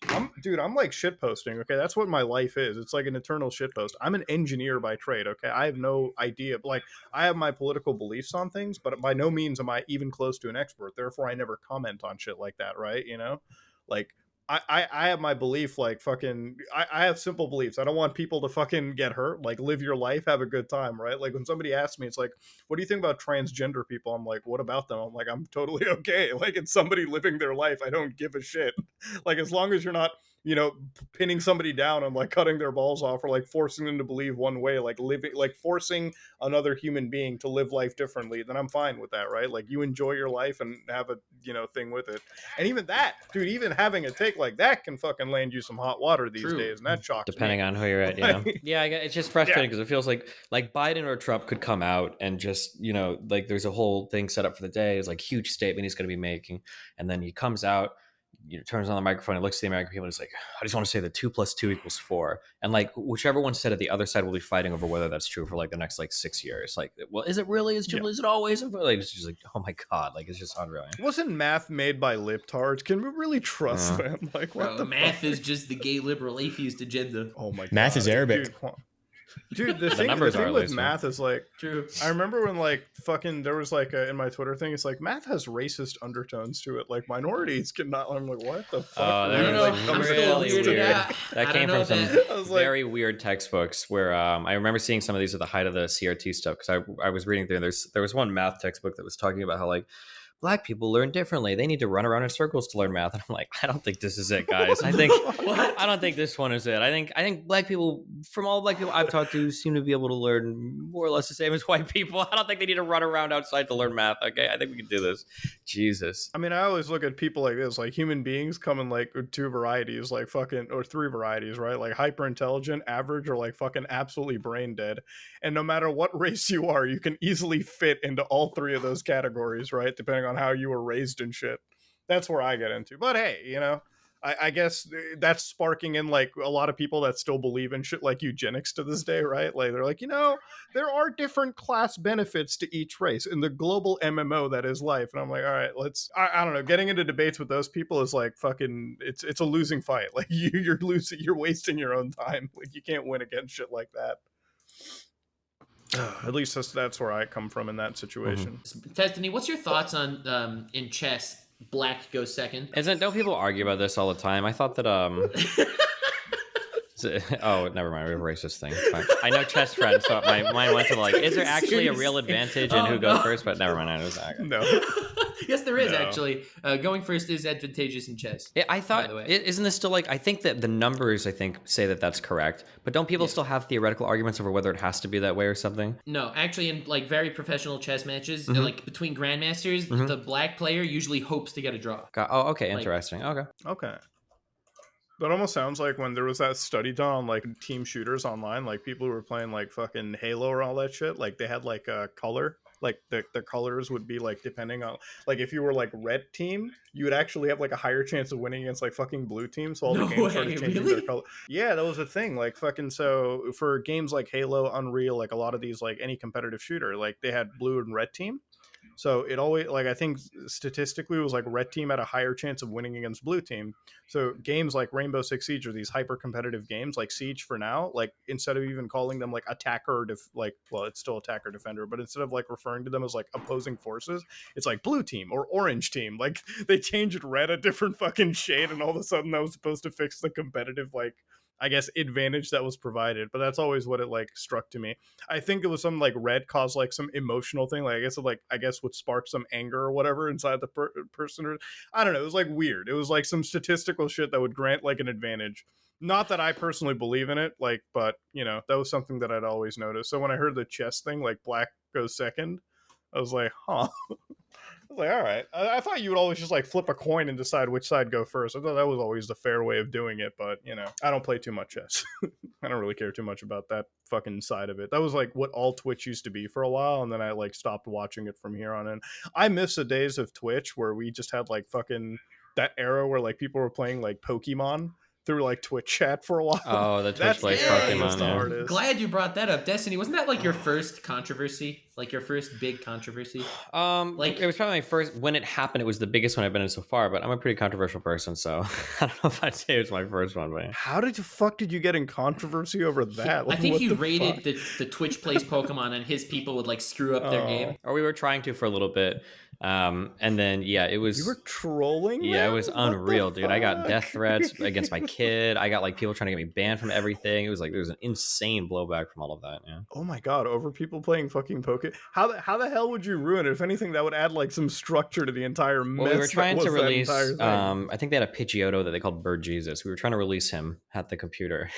I'm like shit posting. Okay, that's what my life is. It's like an eternal shit post. I'm an engineer by trade. Okay, I have no idea. Like, I have my political beliefs on things, but by no means am I even close to an expert. Therefore, I never comment on shit like that. Right? You know, like I have my belief. Like, fucking, I have simple beliefs. I don't want people to fucking get hurt. Like, live your life, have a good time. Right? Like when somebody asks me, it's like, "What do you think about transgender people?" I'm like, "What about them?" I'm like, "I'm totally okay." Like, it's somebody living their life. I don't give a shit. Like as long as you're not, you know, pinning somebody down and like cutting their balls off or like forcing them to believe one way, like living, like forcing another human being to live life differently, then I'm fine with that, right? Like you enjoy your life and have a, you know, thing with it. And even that, dude, even having a take like that can fucking land you some hot water these True. days, and that shocks Depending me. on who you're at, yeah. Yeah, it's just frustrating because it feels like Biden or Trump could come out and just, you know, like there's a whole thing set up for the day. It's like huge statement he's going to be making. And then he comes out, you know, turns on the microphone and looks at the American people and he's like, "I just want to say that 2 + 2 = 4." And like whichever one said it, the other side will be fighting over whether that's true for like the next like 6 years. Like, well, is it really? Is it always? Like it's just like, oh my God, like it's just unreal. Wasn't math made by libtards? Can we really trust them? Like what the math fuck? is just the gay liberal atheist agenda. Oh my God. Math is Arabic. Dude, the thing numbers are at with least, math is like, True. I remember when like fucking there was like in my Twitter thing, it's like math has racist undertones to it. Like minorities cannot. I'm like, what the fuck? Oh, Really? that was Like, I'm still really weirded weird. out. That I came don't from know some that. I was like, very weird textbooks where I remember seeing some of these at the height of the CRT stuff because I was reading through and there was one math textbook that was talking about how like Black people learn differently. They need to run around in circles to learn math. And I'm like, I don't think this is it, guys. I don't think this one is it. I think Black people, from all Black people I've talked to, seem to be able to learn more or less the same as white people. I don't think they need to run around outside to learn math. Okay, I think we can do this. Jesus. I mean, I always look at people like this, like human beings come in like 2 varieties, like fucking, or 3 varieties, right? Like hyper intelligent, average, or like fucking absolutely brain dead. And no matter what race you are, you can easily fit into all 3 of those categories, right? Depending on how you were raised and shit. That's where I get into. But hey, you know, I guess that's sparking in like a lot of people that still believe in shit like eugenics to this day, right? Like they're like, you know, there are different class benefits to each race in the global MMO that is life. And I'm like, all right, I don't know, getting into debates with those people is like fucking, it's a losing fight. Like you're losing, you're wasting your own time. Like you can't win against shit like that. At least that's where I come from in that situation. Destiny, what's your thoughts on in chess? Black goes second. Don't people argue about this all the time? I thought that oh, never mind. We have a racist thing. Fine. I know chess friends, so my mind went to like, is there actually a real advantage in who goes first? But never mind. No. Yes, there is actually. Going first is advantageous in chess. Yeah, I thought, by the way. isn't this still like, I think that the numbers, I think, say that that's correct. But don't people still have theoretical arguments over whether it has to be that way or something? No, actually, in like very professional chess matches, like between grandmasters, the black player usually hopes to get a draw. Oh, okay. Interesting. Okay. That almost sounds like when there was that study done on like team shooters online, like people who were playing like fucking Halo or all that shit, like they had like a color, like the colors would be like depending on, like if you were like red team, you would actually have like a higher chance of winning against like fucking blue team. So all the games started changing their color. Yeah, that was a thing. Like fucking, so for games like Halo, Unreal, like a lot of these, like any competitive shooter, like they had blue and red team. So it always, like, I think statistically it was like red team had a higher chance of winning against blue team. So games like Rainbow Six Siege are these hyper competitive games, like Siege for now, like instead of even calling them like attacker or well, it's still attacker defender, but instead of like referring to them as like opposing forces, it's like blue team or orange team. Like they changed red a different fucking shade, and all of a sudden that was supposed to fix the competitive, like, I guess, advantage that was provided. But that's always what it like struck to me. I think it was some like red caused like some emotional thing. Like I guess would spark some anger or whatever inside the person. Or I don't know. It was like weird. It was like some statistical shit that would grant like an advantage. Not that I personally believe in it, like, but you know, that was something that I'd always noticed. So when I heard the chess thing, like black goes second, I was like, huh. I was like, all right. I thought you would always just like flip a coin and decide which side go first. I thought that was always the fair way of doing it, but you know, I don't play too much chess. I don't really care too much about that fucking side of it. That was like what all Twitch used to be for a while, and then I like stopped watching it from here on in. I miss the days of Twitch where we just had like fucking that era where like people were playing like Pokemon through like Twitch chat for a while. Oh, the Twitch plays Hey, Pokemon. the Yeah. hardest. Glad you brought that up. Destiny, wasn't that like your first controversy? Like your first big controversy? Like it was probably my first. When it happened, it was the biggest one I've been in so far. But I'm a pretty controversial person, so I don't know if I'd say it was my first one. But How did the fuck did you get in controversy over that? I Like, think what he the rated fuck? the Twitch plays Pokemon, and his people would like screw up their Oh. game. or we were trying to for a little bit, and then yeah, it was. You were trolling? Yeah, it man? was What the unreal, dude. I got death fuck? threats against my kid. I got like people trying to get me banned from everything. It was like there was an insane blowback from all of that. Yeah. Oh my god, over people playing fucking Poke. How the hell would you ruin it? If anything, that would add like some structure to the entire mess. Well, we were trying that to was that release. entire thing. I think they had a Pidgeotto that they called Bird Jesus. We were trying to release him at the computer,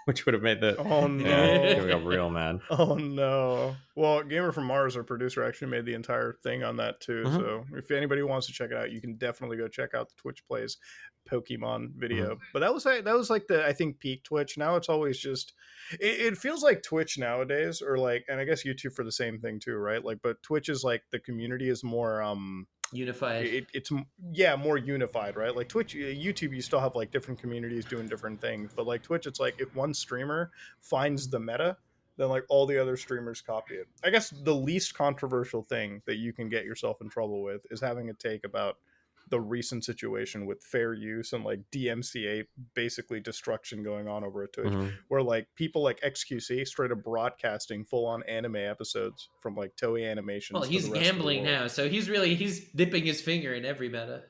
which would have made the. Oh no. Yeah, we got real mad. Oh no. Well, Gamer from Mars, our producer, actually made the entire thing on that too. Mhm. So if anybody wants to check it out, you can definitely go check out the Twitch Plays Pokemon video. But that was like the I think peak Twitch. Now it's always just it feels like Twitch nowadays, or like, and I guess YouTube for the same thing too, right? Like, but Twitch is like the community is more Unified. it's more unified, right? Like Twitch, YouTube, you still have like different communities doing different things, but like Twitch, it's like if one streamer finds the meta, then like all the other streamers copy it. I guess the least controversial thing that you can get yourself in trouble with is having a take about the recent situation with fair use and like DMCA basically destruction going on over at Twitch, Mhm. where like people like XQC straight up broadcasting full on anime episodes from like Toei Animations. Well, to he's the rest of the gambling world. now, so he's dipping his finger in every meta.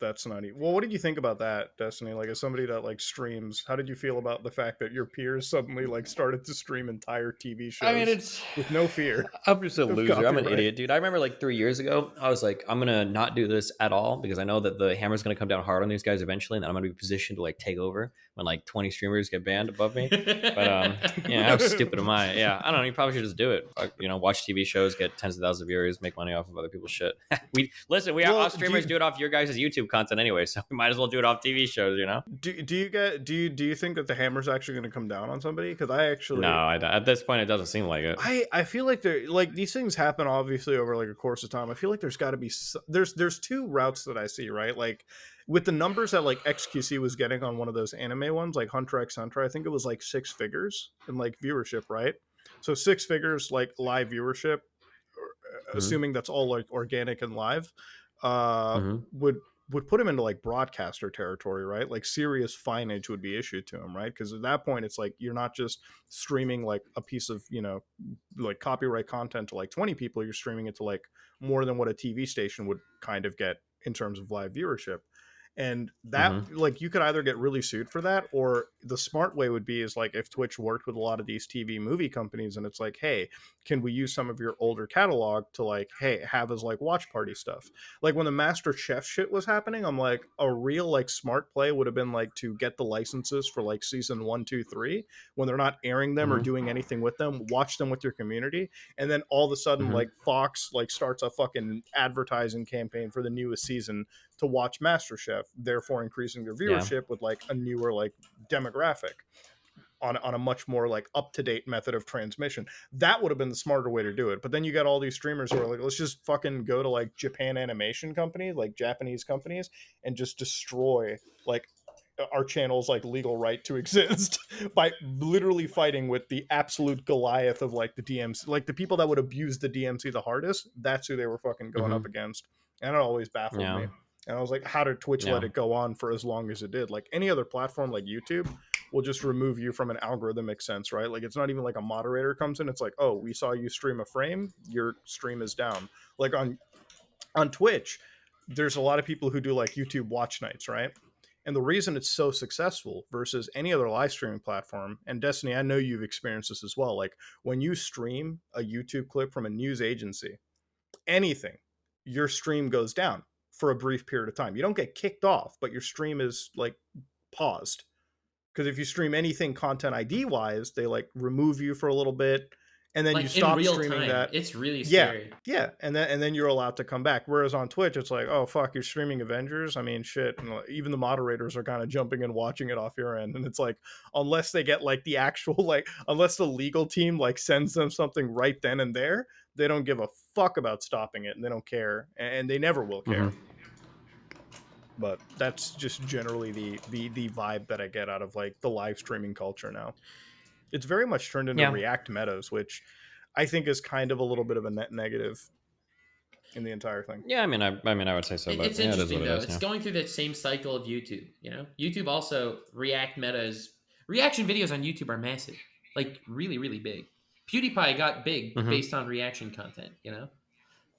That's not even. Well, what did you think about that, Destiny? Like, as somebody that like streams, how did you feel about the fact that your peers suddenly like started to stream entire TV shows? I mean, it's with no fear. I'm just a of loser. I'm an copyright. idiot, dude. I remember like 3 years ago, I was like, I'm gonna not do this at all because I know that the hammer's gonna come down hard on these guys eventually, and then I'm gonna be positioned to like take over when like 20 streamers get banned above me. But yeah, how stupid am I? Yeah, I don't know. You probably should just do it. Like, you know, watch TV shows, get tens of thousands of viewers, make money off of other people's shit. We Well, us streamers do it off your guys' YouTube content anyway, so we might as well do it off TV shows. You know? Do you think that the hammer's actually going to come down on somebody? Because I actually No, at this point, it doesn't seem like it. I feel like there like these things happen obviously over like a course of time. I feel like there's got to be there's two routes that I see, right? Like with the numbers that like XQC was getting on one of those anime ones, like Hunter x Hunter, I think it was like 6 figures in like viewership, right? So 6 figures like live viewership, assuming that's all like organic and live, would put him into like broadcaster territory, right? Like serious fineage would be issued to him, right? Because at that point, it's like you're not just streaming like a piece of, you know, like copyright content to like 20 people, you're streaming it to like more than what a TV station would kind of get in terms of live viewership. And that like you could either get really sued for that, or the smart way would be is like if Twitch worked with a lot of these TV movie companies and it's like, hey, can we use some of your older catalog to like, hey, have as like watch party stuff? Like when the Master Chef shit was happening, I'm like, a real like smart play would have been like to get the licenses for like season 1, 2, 3 when they're not airing them or doing anything with them, watch them with your community, and then all of a sudden like Fox like starts a fucking advertising campaign for the newest season to watch MasterChef, therefore increasing their viewership with like a newer like demographic on a much more like up-to-date method of transmission. That would have been the smarter way to do it. But then you got all these streamers who are like, let's just fucking go to like Japan animation companies, like Japanese companies, and just destroy like our channel's like legal right to exist by literally fighting with the absolute Goliath of like the DMC, like the people that would abuse the DMC the hardest. That's who they were fucking going up against. And it always baffled me. And I was like, how did Twitch let it go on for as long as it did? Like any other platform like YouTube will just remove you from an algorithmic sense, right? Like it's not even like a moderator comes in. It's like, oh, we saw you stream a frame, your stream is down. Like on Twitch, there's a lot of people who do like YouTube watch nights, right? And the reason it's so successful versus any other live streaming platform, and Destiny, I know you've experienced this as well. Like when you stream a YouTube clip from a news agency, anything, your stream goes down for a brief period of time. You don't get kicked off, but your stream is like paused. Because if you stream anything content ID wise, they like remove you for a little bit, and then like you stop in real streaming time. that. It's really Yeah, scary. yeah, and then you're allowed to come back. Whereas on Twitch, it's like, oh fuck, you're streaming Avengers. I mean, shit. And like, even the moderators are kind of jumping and watching it off your end, and it's like, unless they get like the actual like, unless the legal team like sends them something right then and there, they don't give a fuck about stopping it, and they don't care, and they never will care. Mhm. But that's just generally the vibe that I get out of like the live streaming culture now. It's very much turned into Yeah. React metas, which I think is kind of a little bit of a net negative in the entire thing. Yeah, I mean, I would say so, but It's yeah, it is interesting what it though. is. It's Yeah. going through that same cycle of YouTube. You know, YouTube also React metas. Reaction videos on YouTube are massive, like really, really big. PewDiePie got big Mhm. based on reaction content. You know,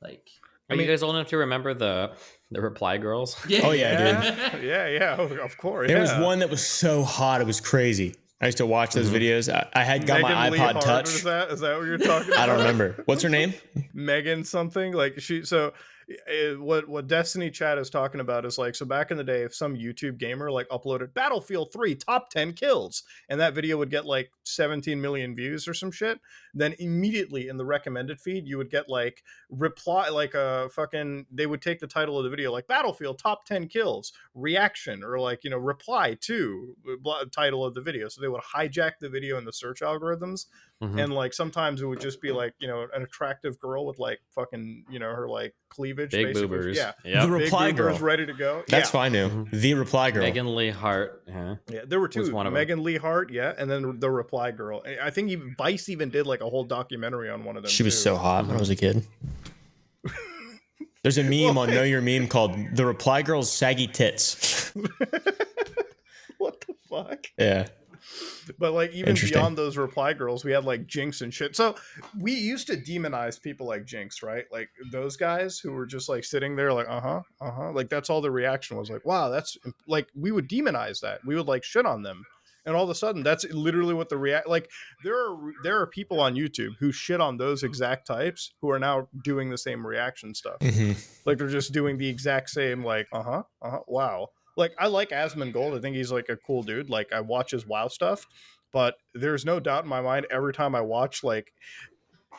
like Are you guys old enough to remember the reply girls? yeah, Oh, yeah, dude. yeah, of course. There yeah. was one that was so hot, it was crazy. I used to watch those videos. I had got Megan my Lee iPod Hart, Touch. Is that what you're talking about? I don't remember. What's her name? Megan something like she. So what Destiny chat is talking about is like, so back in the day, if some YouTube gamer like uploaded Battlefield 3 top 10 kills, and that video would get like 17 million views or some shit, then immediately in the recommended feed you would get like reply, like a fucking, they would take the title of the video like Battlefield top 10 kills reaction, or like, you know, reply to title of the video. So they would hijack the video in the search algorithms. Mhm. And like sometimes it would just be like, you know, an attractive girl with like fucking, you know, her like cleavage, Big basically. boobers. Yeah, Yep. The big reply girl. boobers ready to go. That's yeah. what I knew. Mhm. The reply girl. Megan Lee Hart. Yeah. Yeah, there were was two. one of 'em. Megan Lee Hart, yeah, and then the reply girl. I think even Vice even did like a whole documentary on one of them. She was too. so hot when I was a kid. There's a meme on Know Your Meme called "The Reply Girl's Saggy Tits." What the fuck? Yeah. But like even Interesting. beyond those reply girls, we had like Jinx and shit. So we used to demonize people like Jinx, right? Like those guys who were just like sitting there like like that's all the reaction was, like, wow, that's like, we would demonize that. We would like shit on them. And all of a sudden that's literally what the react, like there are people on YouTube who shit on those exact types who are now doing the same reaction stuff. Mhm. Like they're just doing the exact same like wow. Like I like Asmongold. I think he's like a cool dude. Like I watch his WoW stuff, but there's no doubt in my mind every time I watch, like,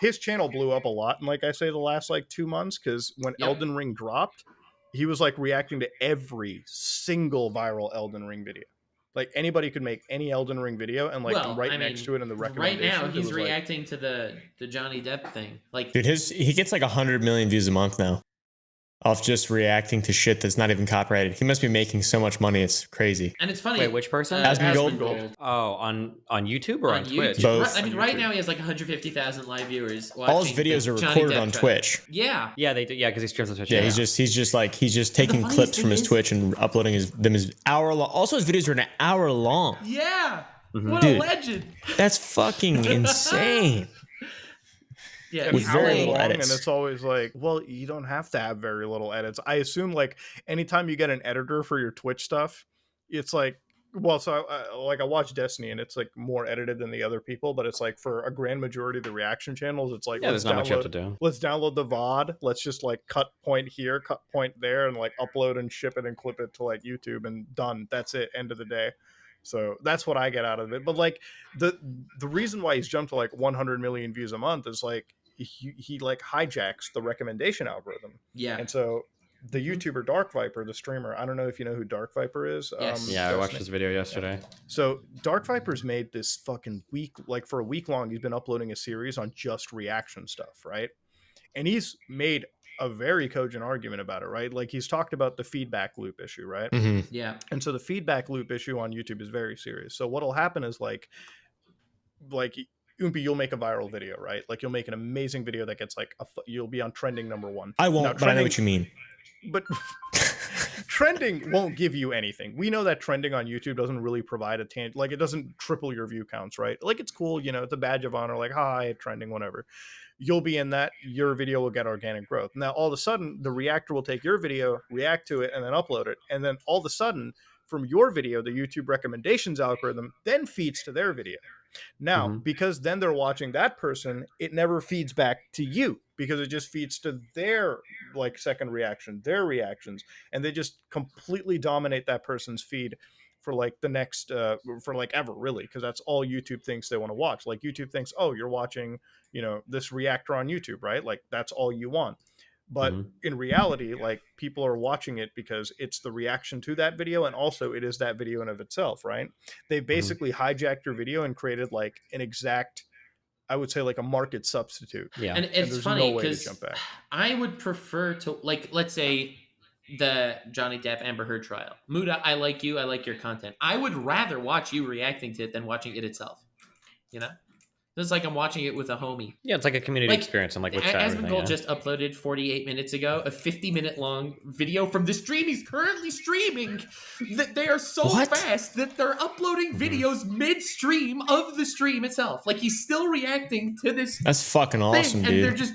his channel blew up a lot in, like I say, the last like 2 months, because when Yep. Elden Ring dropped, he was like reacting to every single viral Elden Ring video. Like anybody could make any Elden Ring video, and like well, right I next mean, to it in the right recommendations. now it he's was like, reacting to the Johnny Depp thing. Like, Dude, he gets like 100 million views a month now off just reacting to shit that's not even copyrighted. He must be making so much money. It's crazy. and it's funny. Wait, which person? Asmongold. Oh, on YouTube or on Twitch? YouTube. Both. I mean, On right YouTube. now he has like 150,000 live viewers. All his watching videos the are Johnny recorded Depp on trial. Twitch. Yeah, Yeah, they do. Yeah, because he streams on Twitch. Yeah, he's just taking funniest clips from thing his is- Twitch and uploading his hour long. Also, his videos are an hour long. yeah. Mhm. What Dude. a legend. That's fucking insane. Yeah, With an very hour little long, edits. and it's always like, well, you don't have to have very little edits. I assume like anytime you get an editor for your Twitch stuff, it's like, well, so I watch Destiny, and it's like more edited than the other people, but it's like for a grand majority of the reaction channels, it's like, Yeah, there's not much you have to do. let's download the VOD. Let's just like cut point here, cut point there, and like upload and ship it and clip it to like YouTube, and done. That's it. End of the day. So that's what I get out of it. But like the reason why he's jumped to like 100 million views a month is like he like hijacks the recommendation algorithm. yeah. And so the YouTuber Dark Viper, the streamer, I don't know if you know who Dark Viper is. Yes. Yeah, I watched Destiny. his video yesterday. So Dark Viper's made this fucking week, like for a week long, he's been uploading a series on just reaction stuff, right? And he's made a very cogent argument about it, right? Like he's talked about the feedback loop issue, right? hmm Yeah. And so the feedback loop issue on YouTube is very serious. So what'll happen is like Oompy, you'll make a viral video, right? Like you'll make an amazing video that gets like you'll be on trending #1. I won't, Now, but I know what you mean. But trending won't give you anything. We know that trending on YouTube doesn't really provide a like it doesn't triple your view counts, right? Like it's cool, you know, it's a badge of honor, like hi, trending, whatever. You'll be in that, your video will get organic growth. Now all of a sudden the reactor will take your video, react to it, and then upload it. And then all of a sudden from your video, the YouTube recommendations algorithm then feeds to their video. Now, because then they're watching that person, it never feeds back to you because it just feeds to their like second reaction, their reactions, and they just completely dominate that person's feed for like the next for like ever, really, because that's all YouTube thinks they want to watch. Like YouTube thinks, oh, you're watching, you know, this reactor on YouTube, right? Like that's all you want. But in reality, like people are watching it because it's the reaction to that video, and also it is that video in of itself, right? They basically hijacked your video and created like an exact, I would say, like a market substitute. And it's there's funny no way to because jump back. I would prefer to, like, let's say the Johnny Depp Amber Heard trial. Muda, I like you. I like your content. I would rather watch you reacting to it than watching it itself. You know? It's like I'm watching it with a homie. Yeah, it's like a community experience. I'm like, with chat Asmongold just uploaded 48 minutes ago a 50-minute long video from the stream he's currently streaming. That they are so fast that they're uploading videos midstream of the stream itself. Like he's still reacting to this. That's fucking awesome, and dude. they're just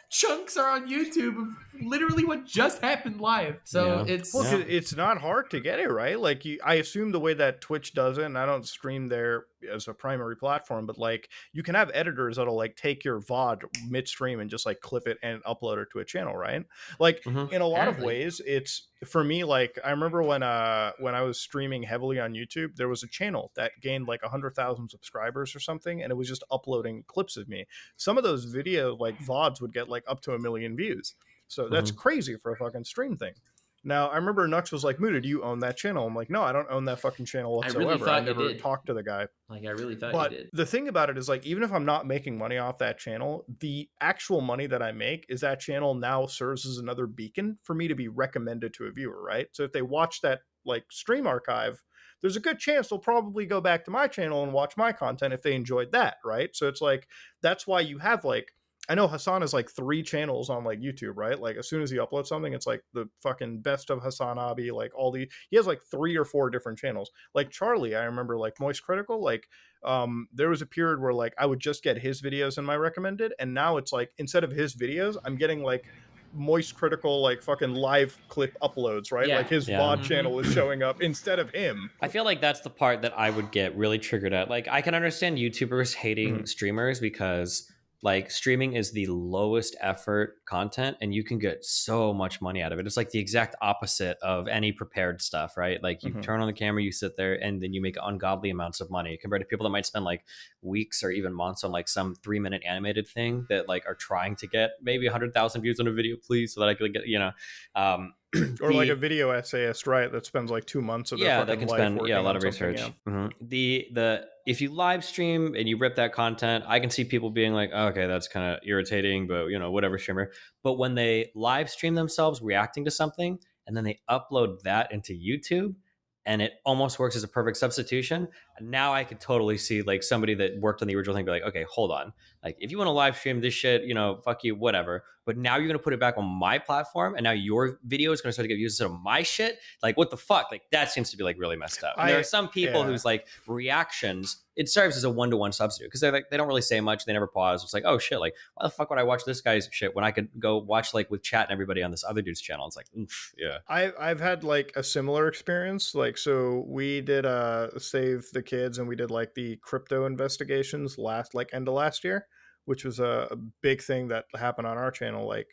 chunks are on YouTube of literally what just happened live. So it's not hard to get it right. Like I assume the way that Twitch does it, and I don't stream there as a primary platform, but like you can have editors that'll like take your VOD midstream and just like clip it and upload it to a channel, right? Like in a lot of ways, it's for me. Like I remember when I was streaming heavily on YouTube, there was a channel that gained like 100,000 subscribers or something, and it was just uploading clips of me. Some of those video like VODs would get like up to 1 million views. So that's crazy for a fucking stream thing. Now, I remember Nux was like, Muda, do you own that channel? I'm like, no, I don't own that fucking channel whatsoever. I never talked to the guy. Like, I really thought but you did. The thing about it is, like, even if I'm not making money off that channel, the actual money that I make is that channel now serves as another beacon for me to be recommended to a viewer, right? So if they watch that, like, stream archive, there's a good chance they'll probably go back to my channel and watch my content if they enjoyed that, right? So it's like, that's why you have, like, I know Hassan has like 3 channels on like YouTube, right? Like as soon as he uploads something, it's like the fucking best of Hassan Abi, like he has like 3 or 4 different channels. Like Charlie, I remember like Moist Critical, like there was a period where like I would just get his videos in my recommended, and now it's like instead of his videos, I'm getting like Moist Critical like fucking live clip uploads, right? Like his VOD channel is showing up instead of him. I feel like that's the part that I would get really triggered at. Like I can understand YouTubers hating streamers because like streaming is the lowest effort content and you can get so much money out of it. It's like the exact opposite of any prepared stuff, right? Like you turn on the camera, you sit there, and then you make ungodly amounts of money compared to people that might spend like weeks or even months on like some 3-minute animated thing that like are trying to get maybe 100,000 views on a video, please, so that I could get, you know, or like a video essayist, right? That spends like 2 months of their fucking that can life spend working a lot on of research. yeah. The if you live stream and you rip that content, I can see people being like, oh, okay, that's kind of irritating, but you know, whatever, streamer. But when they live stream themselves reacting to something and then they upload that into YouTube, and it almost works as a perfect substitution. Now I could totally see like somebody that worked on the original thing be like, okay, hold on. Like if you want to live stream this shit, you know, fuck you, whatever. But now you're going to put it back on my platform, and now your video is going to start to get used instead of my shit. Like what the fuck? Like that seems to be like really messed up. And there are some people whose like reactions, it serves as a 1-to-1 substitute because they're like, they don't really say much. They never pause. It's like, oh shit, like why the fuck would I watch this guy's shit when I could go watch like with chat and everybody on this other dude's channel? It's like, oof, yeah. I've had like a similar experience. Like, so we did Save the Kids, and we did like the crypto investigations end of last year, which was a big thing that happened on our channel. Like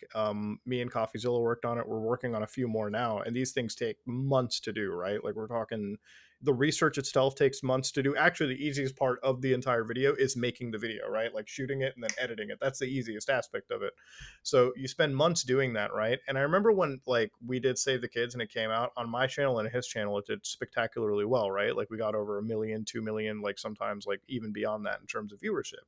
me and CoffeeZilla worked on it. We're working on a few more now, and these things take months to do, right? Like we're talking, the research itself takes months to do. Actually, the easiest part of the entire video is making the video, right? Like shooting it and then editing it. That's the easiest aspect of it. So you spend months doing that, right? And I remember when like we did Save the Kids and it came out on my channel and his channel, it did spectacularly well, right? Like we got over 1 million, 2 million, like sometimes like even beyond that in terms of viewership.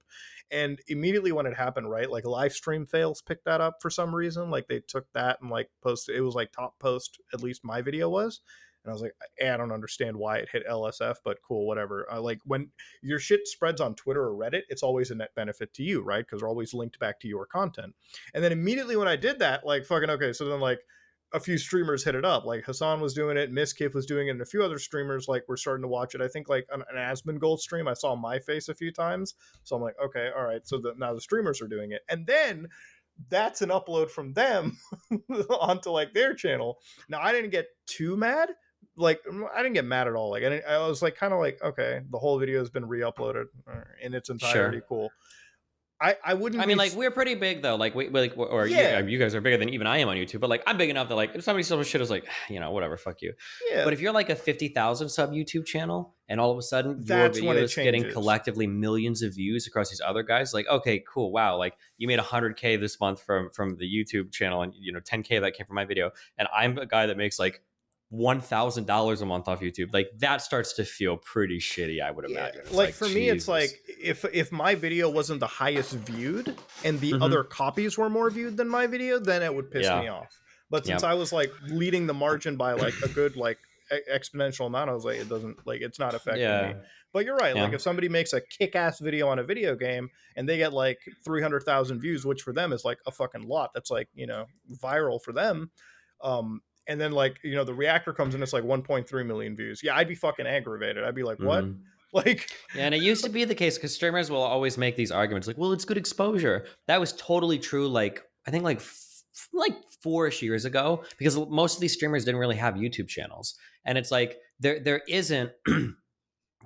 And immediately when it happened, right, like live stream fails picked that up for some reason. Like they took that and like posted, it was like top post, at least my video was. And I was like, I don't understand why it hit LSF, but cool, whatever. Like when your shit spreads on Twitter or Reddit, it's always a net benefit to you, right? Because they're always linked back to your content. And then immediately when I did that, like fucking, okay, so then like a few streamers hit it up. Like Hassan was doing it, Miskif was doing it, and a few other streamers like were starting to watch it. I think like an Asmongold stream, I saw my face a few times. So I'm like, okay, all right. So now the streamers are doing it. And then that's an upload from them onto like their channel. Now I didn't get too mad. like I didn't get mad at all. Like I was like kind of like, okay, the whole video has been re-uploaded in its entirety. Sure. Cool. I wouldn't. I mean, like, we're pretty big though. Like, we like, or Yeah. you guys are bigger than even I am on YouTube. But like, I'm big enough that like, if somebody sells shit, is like, whatever, fuck you. Yeah. But if you're like a 50,000 sub YouTube channel, and all of a sudden That's your when video it is getting changes. collectively millions of views across these other guys, like, okay, cool, wow, like you made 100K this month from the YouTube channel, and 10K that came from my video, and I'm a guy that makes like $1,000 a month off YouTube. Like that starts to feel pretty shitty, I would imagine. It's like for me, it's Jesus. like if my video wasn't the highest viewed and the Mhm. other copies were more viewed than my video, then it would piss Yeah. me off. But since Yep. I was like leading the margin by like a good like exponential amount, I was like, it doesn't like it's not affecting me. But you're right. Yeah. Like if somebody makes a kick-ass video on a video game and they get like 300,000 views, which for them is like a fucking lot. That's like, viral for them. And then like, the reactor comes in, it's like 1.3 million views. Yeah, I'd be fucking aggravated. I'd be like, what? Mhm. Like, Yeah, and it used to be the case because streamers will always make these arguments like, well, it's good exposure. That was totally true. Like, I think like 4-ish years ago, because most of these streamers didn't really have YouTube channels. And it's like, there isn't.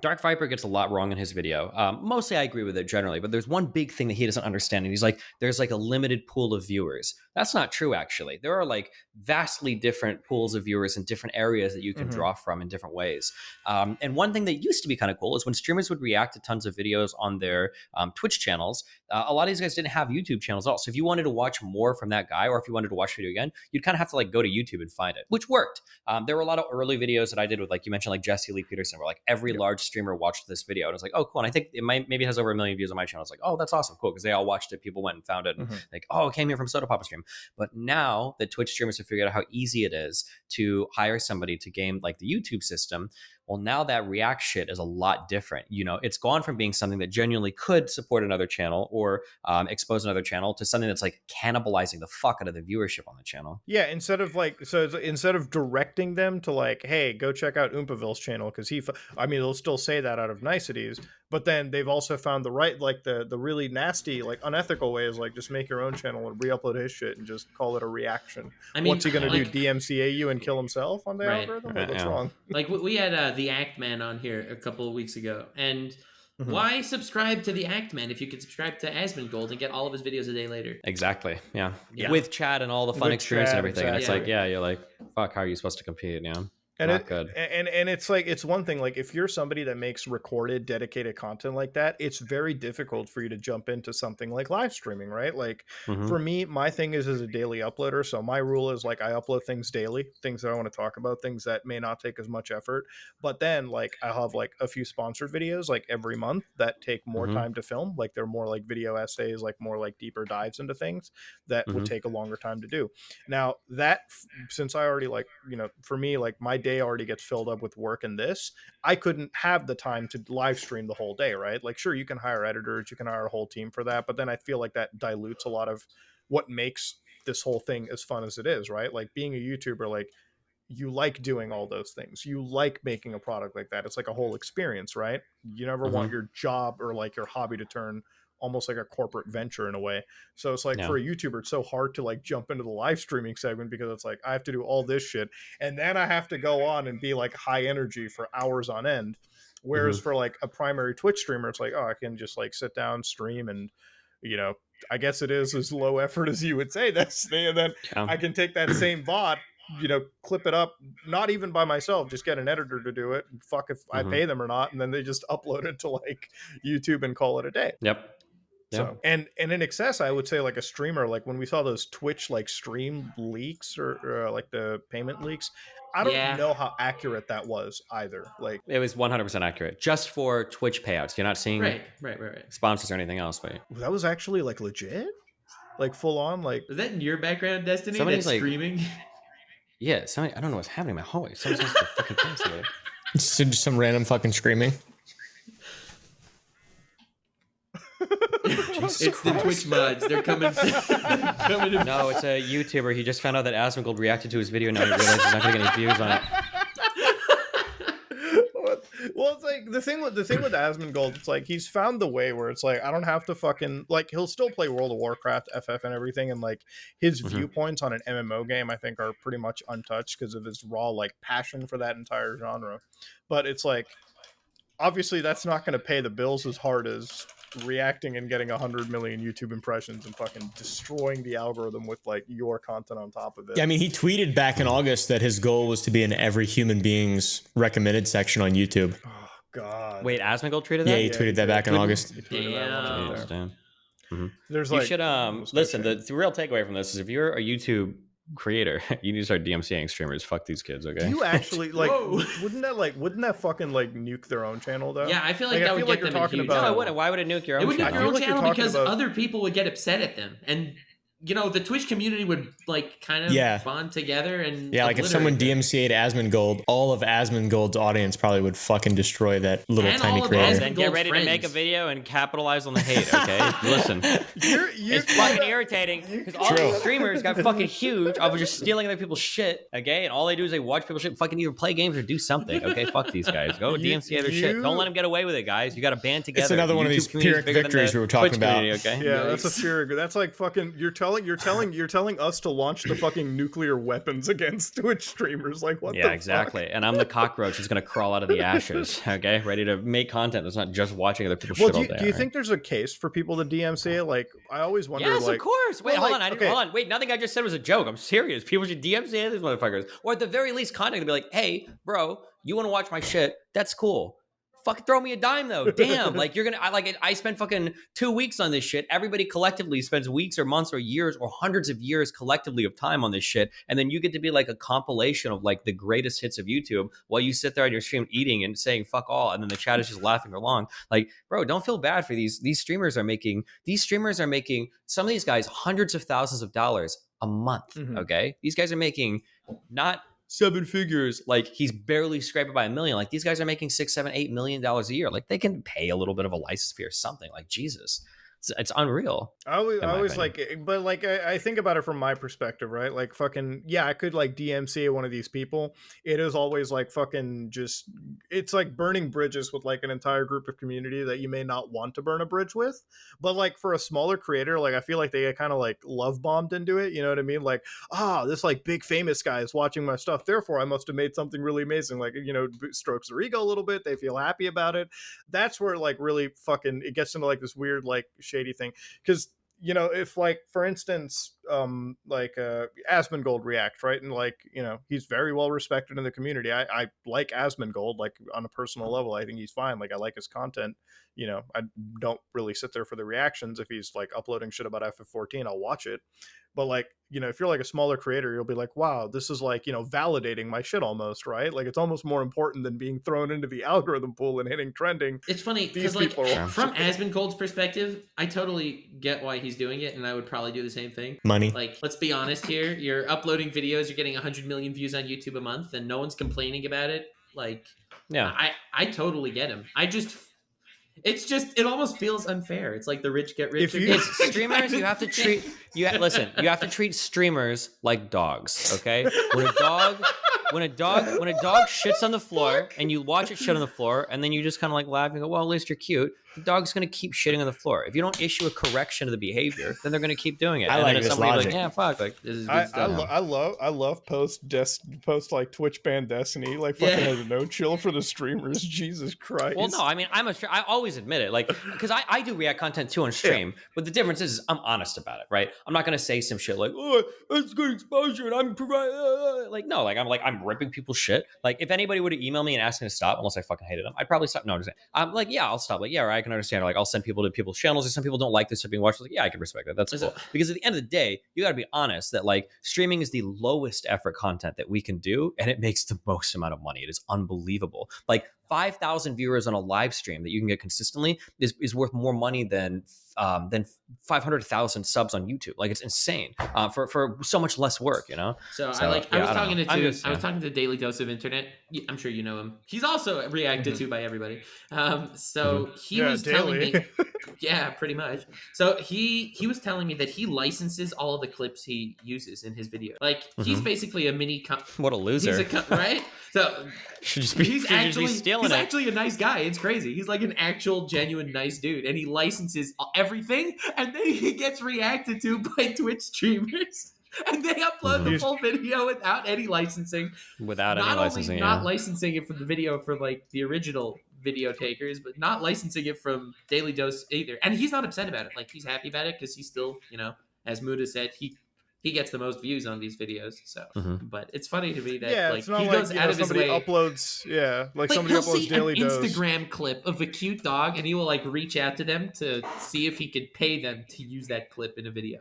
Dark Viper gets a lot wrong in his video. Mostly I agree with it generally, but there's one big thing that he doesn't understand. And he's like, there's like a limited pool of viewers. That's not true, actually. There are like vastly different pools of viewers in different areas that you can draw from in different ways. And one thing that used to be kind of cool is when streamers would react to tons of videos on their Twitch channels, a lot of these guys didn't have YouTube channels at all. So if you wanted to watch more from that guy, or if you wanted to watch video again, you'd kind of have to like go to YouTube and find it, which worked. There were a lot of early videos that I did with, like you mentioned, like Jesse Lee Peterson, where like every large streamer watched this video. And I was like, oh, cool. And I think maybe it has over 1 million views on my channel. It's like, oh, that's awesome. Cool. Because they all watched it. People went and found it. And like, oh, it came here from Soda Papa Stream. But now that Twitch streamers have figured out how easy it is to hire somebody to game like the YouTube system, well, now that React shit is a lot different. It's gone from being something that genuinely could support another channel or expose another channel to something that's like cannibalizing the fuck out of the viewership on the channel. yeah, instead of directing them to like, hey, go check out Oompaville's channel because they'll still say that out of niceties, but then they've also found the right, like the really nasty, like unethical way is like just make your own channel and re-upload his shit and just call it a reaction. I mean, what's he gonna do? DMCA you and kill himself on the algorithm? Like, what's wrong? Like we had the Act Man on here a couple of weeks ago, and why subscribe to the Act Man if you could subscribe to Asmongold and get all of his videos a day later? Exactly. Yeah. With chat and all the fun experience and everything. And it's like, you're like, fuck, how are you supposed to compete? Not good. And it's like, it's one thing, like if you're somebody that makes recorded dedicated content like that, it's very difficult for you to jump into something like live streaming, right? Like for me, my thing is as a daily uploader. So my rule is like I upload things daily, things that I want to talk about, things that may not take as much effort. But then like I'll have like a few sponsored videos like every month that take more time to film. Like they're more like video essays, like more like deeper dives into things that would take a longer time to do. Now that since I already like, for me, like my day already gets filled up with work and this, I couldn't have the time to live stream the whole day, right? Like sure, you can hire editors, you can hire a whole team for that, but then I feel like that dilutes a lot of what makes this whole thing as fun as it is, right? Like being a YouTuber, like you like doing all those things, you like making a product like that, it's like a whole experience, right? You never want your job or like your hobby to turn almost like a corporate venture in a way. So it's like for a YouTuber, it's so hard to like jump into the live streaming segment because it's like I have to do all this shit and then I have to go on and be like high energy for hours on end. Whereas for like a primary Twitch streamer, it's like, oh, I can just like sit down, stream, and I guess it is as low effort as you would say that's, and then I can take that same bot, clip it up, not even by myself, just get an editor to do it. Fuck if I pay them or not, and then they just upload it to like YouTube and call it a day. Yep. So, and in excess, I would say like a streamer, like when we saw those Twitch like stream leaks or like the payment leaks, I don't know how accurate that was either. Like it was 100% accurate just for Twitch payouts. You're not seeing right. sponsors or anything else. But that was actually like legit, like full on. Like was that in your background, Destiny? Somebody's that's like streaming. Yeah, I don't know what's happening in my hallway. Someone's just fucking today. Some random fucking screaming. It's the Twitch mods. They're coming. No, it's a YouTuber. He just found out that Asmongold reacted to his video. Now he realizes he's not going to get any views on it. Well, it's like the thing with Asmongold, it's like he's found the way where it's like I don't have to fucking like he'll still play World of Warcraft, FF, and everything, and like his viewpoints on an MMO game I think are pretty much untouched because of his raw like passion for that entire genre. But it's like obviously that's not going to pay the bills as hard as reacting and getting 100 million YouTube impressions and fucking destroying the algorithm with like your content on top of it. Yeah, I mean, he tweeted back in August that his goal was to be in every human being's recommended section on YouTube. Oh God. Wait, Asmongold tweeted that? Yeah, he tweeted that back in August. Damn. There's You like should listen. The real takeaway from this is if you're a YouTube creator, you need to start DMCAing streamers. Fuck these kids, okay? Do you actually like? wouldn't that fucking like nuke their own channel though? Yeah, I feel like that would get them a huge. No, it wouldn't. Why would it nuke your own? It would nuke channel? your own like channel you're because talking about- other people would get upset at them, and you know the Twitch community would like kind of bond together and like if someone obliterate them. DMCA'd Asmongold, all of Asmongold's audience probably would fucking destroy that little And tiny all of creator. Then get ready to make a video and capitalize on the hate, okay? Listen, it's fucking irritating because all these streamers got fucking huge off of just stealing other people's shit, okay? And all they do is they watch people's shit, fucking either play games or do something, okay? Fuck these guys. Go DMCA their shit. Don't let them get away with it, guys. You got to band together. It's another one of these Pyrrhic victories we were talking about. Okay? Yeah, that's a Pyrrhic. That's like fucking. You're telling us to launch the fucking nuclear weapons against Twitch streamers. Like what? Yeah, the exactly. Fuck? And I'm the cockroach that's gonna crawl out of the ashes. Okay, ready to make content that's not just watching other people's Well, shit all day. do you think there's a case for people to DMCA? Like, I always wonder. Yes, like, of course. Wait, well, hold like, on. okay. Hold on. Wait, nothing I just said was a joke. I'm serious. People should DMCA these motherfuckers, or at the very least, contact and be like, "Hey, bro, you want to watch my shit? That's cool. Fucking throw me a dime though. Damn, like you're gonna. I spent fucking 2 weeks on this shit. Everybody collectively spends weeks or months or years or hundreds of years collectively of time on this shit, and then you get to be like a compilation of like the greatest hits of YouTube while you sit there on your stream eating and saying fuck all, and then the chat is just laughing along. Like, bro, don't feel bad for these streamers are making. These streamers are making some of these guys hundreds of thousands of dollars a month. Okay, these guys are making not 7 figures, like he's barely scraping by $1 million. Like these guys are making $6, $7, $8 million a year. Like they can pay a little bit of a license fee or something. Like Jesus, it's unreal. I always like, but like I think about it from my perspective, right? Like fucking yeah, I could like DMCA one of these people. It is always like fucking just it's like burning bridges with like an entire group of community that you may not want to burn a bridge with. But like for a smaller creator, like I feel like they get kind of like love bombed into it. You know what I mean? Like this like big famous guy is watching my stuff, therefore I must have made something really amazing. Like you know, strokes their ego a little bit. They feel happy about it. That's where like really fucking it gets into like this weird like shady thing because you know if like for instance Asmongold react right and like you know he's very well respected in the community. I like Asmongold like on a personal level. I think he's fine. Like I like his content. You know I don't really sit there for the reactions. If he's like uploading shit about FF14 I'll watch it. But like you know if you're like a smaller creator you'll be like wow this is like you know validating my shit almost right. Like it's almost more important than being thrown into the algorithm pool and hitting trending. It's funny because like from Asmongold's perspective I totally get why he's doing it and I would probably do the same thing. Money. Like let's be honest here, you're uploading videos, you're getting 100 million views on YouTube a month and no one's complaining about it. Like yeah, I totally get him. It almost feels unfair. It's like the rich get richer. It's streamers. You have to treat you have to treat streamers like dogs. Okay, when a dog shits on the floor and you watch it shit on the floor and then you just kind of like laugh and go, well, at least you're cute. The dog's gonna keep shitting on the floor. If you don't issue a correction of the behavior, then they're gonna keep doing it. I and like then this logic. logic. Like, yeah, fuck. Like this is good stuff. I love post like Twitch ban Destiny. Like fucking has no chill for the streamers. Jesus Christ. Well, no, I mean I always admit it, like because I do react content too on stream, but the difference is I'm honest about it, right? I'm not gonna say some shit like oh it's good exposure and I'm providing like no, like I'm ripping people's shit. Like if anybody would have emailed me and asked me to stop, unless I fucking hated them, I'd probably stop. No, I'm just saying. I'm like yeah, I'll stop. Like yeah, right, I can understand. Like I'll send people to people's channels. If some people don't like this stuff being watched, like yeah, I can respect that. That's cool. Because at the end of the day, you got to be honest that like streaming is the lowest effort content that we can do, and it makes the most amount of money. It is unbelievable. Like 5,000 viewers on a live stream that you can get consistently is worth more money than 500,000 subs on YouTube. Like it's insane for so much less work, you know. So I was talking to Daily Dose of Internet. I'm sure you know him. He's also reacted to by everybody. He was telling me, yeah, pretty much. So he was telling me that he licenses all of the clips he uses in his video. Like he's basically a mini. What a loser! He's right. So should just be stealing killing He's it. actually a nice guy. It's crazy. He's like an actual, genuine, nice dude, and he licenses everything, and then he gets reacted to by Twitch streamers, and they upload the full video without any licensing. Without any Not licensing, only not licensing it from the video for like the original video takers, but not licensing it from Daily Dose either. And he's not upset about it. Like, he's happy about it because he's still, as Muda said, he gets the most views on these videos. So, but it's funny to me that like it's not he like, goes out of his somebody way. uploads, like somebody He'll uploads see Daily an Dose. Instagram clip of a cute dog, and he will like reach out to them to see if he could pay them to use that clip in a video.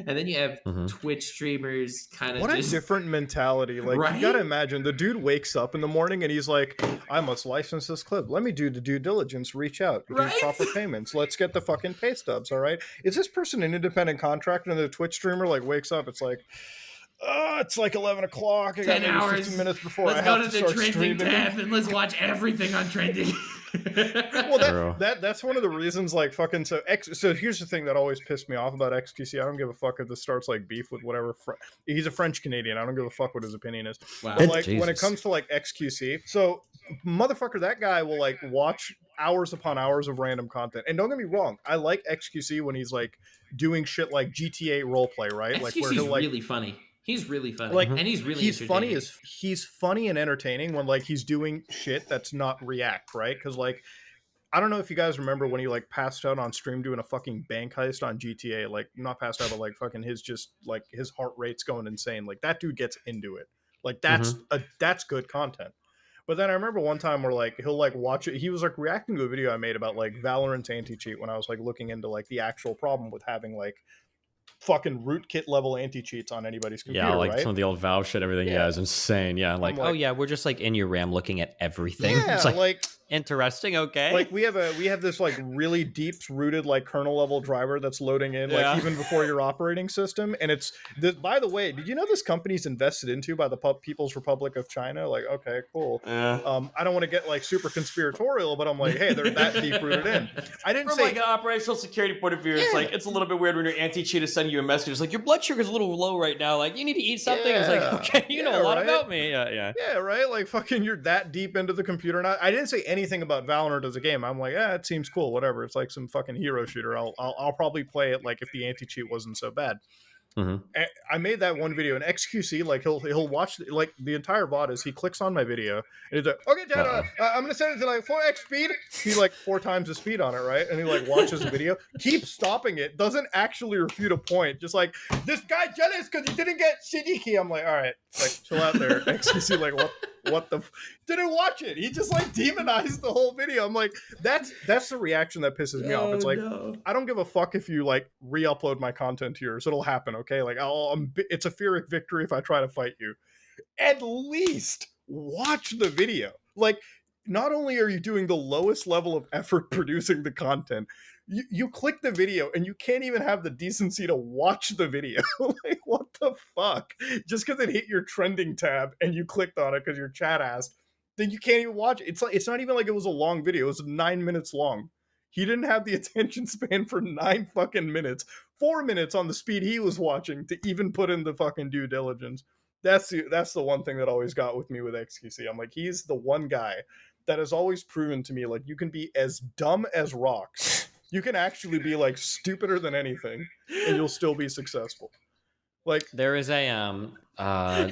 And then you have Twitch streamers kind of What a different mentality. Like, Right? you gotta imagine, the dude wakes up in the morning and he's like, I must license this clip. Let me do the due diligence, reach out, do Right? proper payments. Let's get the fucking pay stubs, all right? Is this person an independent contractor? And the Twitch streamer like wakes up, it's like, it's like 11 o'clock. I got 10 maybe hours. 15 minutes before Let's I go have to to the start trending streaming. tab and let's watch everything on trending. Well, that's one of the reasons, like, fucking, so here's the thing that always pissed me off about XQC. I don't give a fuck if this starts like beef with whatever. He's a French Canadian. I don't give a fuck what his opinion is. Wow. But like, when it comes to like XQC, so motherfucker, that guy will like watch hours upon hours of random content. And don't get me wrong, I like XQC when he's like doing shit like GTA roleplay, right? Like, where XQC's he'll like really funny. He's really funny. Like, and he's really he's funny entertaining. as he's funny and entertaining when like he's doing shit that's not React, right? Because like, I don't know if you guys remember when he like passed out on stream doing a fucking bank heist on GTA. Like, not passed out, but like fucking his heart rate's going insane. Like, that dude gets into it. Like, that's good content. But then I remember one time where like he'll like watch it. He was like reacting to a video I made about like Valorant's anti-cheat when I was like looking into like the actual problem with having like fucking rootkit level anti-cheats on anybody's computer. Yeah, like right? some of the old Valve shit, everything. Yeah, is insane. Yeah, like, oh yeah, we're just like in your RAM looking at everything. Yeah, it's like interesting. Okay, like we have this like really deep rooted like kernel level driver that's loading in like even before your operating system, and it's by the way, did you know this company's invested into by the People's Republic of China? Like, okay, cool. I don't want to get like super conspiratorial, but I'm like, hey, they're that deep rooted in. I didn't From say like an operational security point of view, it's like it's a little bit weird when your anti-cheat is sending you a message. It's like, your blood sugar's a little low right now. Like, you need to eat something. It's like, okay, you know a lot about me. Yeah, right. Like, fucking, you're that deep into the computer. And I didn't say anything about Valorant as a game. I'm like, it seems cool. Whatever. It's like some fucking hero shooter. I'll probably play it like if the anti-cheat wasn't so bad. I made that one video, and XQC, like he'll watch like the entire VOD is he clicks on my video and he's like, okay, Dad, I'm gonna set it to like 4x speed. He like 4 times the speed on it, right? And he like watches the video, keeps stopping it, doesn't actually refute a point, just like, this guy jealous because he didn't get Shigeki. I'm like, all right, like, chill out there. XQC, like, what the didn't watch it. He just like demonized the whole video. I'm like, that's the reaction that pisses me off. It's like, I don't give a fuck if you like re-upload my content to yours. It'll happen, okay? Like, it's a Pyrrhic victory if I try to fight you. At least watch the video. Like, not only are you doing the lowest level of effort producing the content, you click the video and you can't even have the decency to watch the video. Like, what the fuck? Just because it hit your trending tab and you clicked on it because your chat asked, then you can't even watch it. It's not even like it was a long video. It was 9 minutes long. He didn't have the attention span for 9 fucking minutes. 4 minutes on the speed he was watching to even put in the fucking due diligence. That's the one thing that always got with me with XQC. I'm like, he's the one guy that has always proven to me, like, you can be as dumb as rocks. You can actually be like stupider than anything, and you'll still be successful. Like, there is a Bro,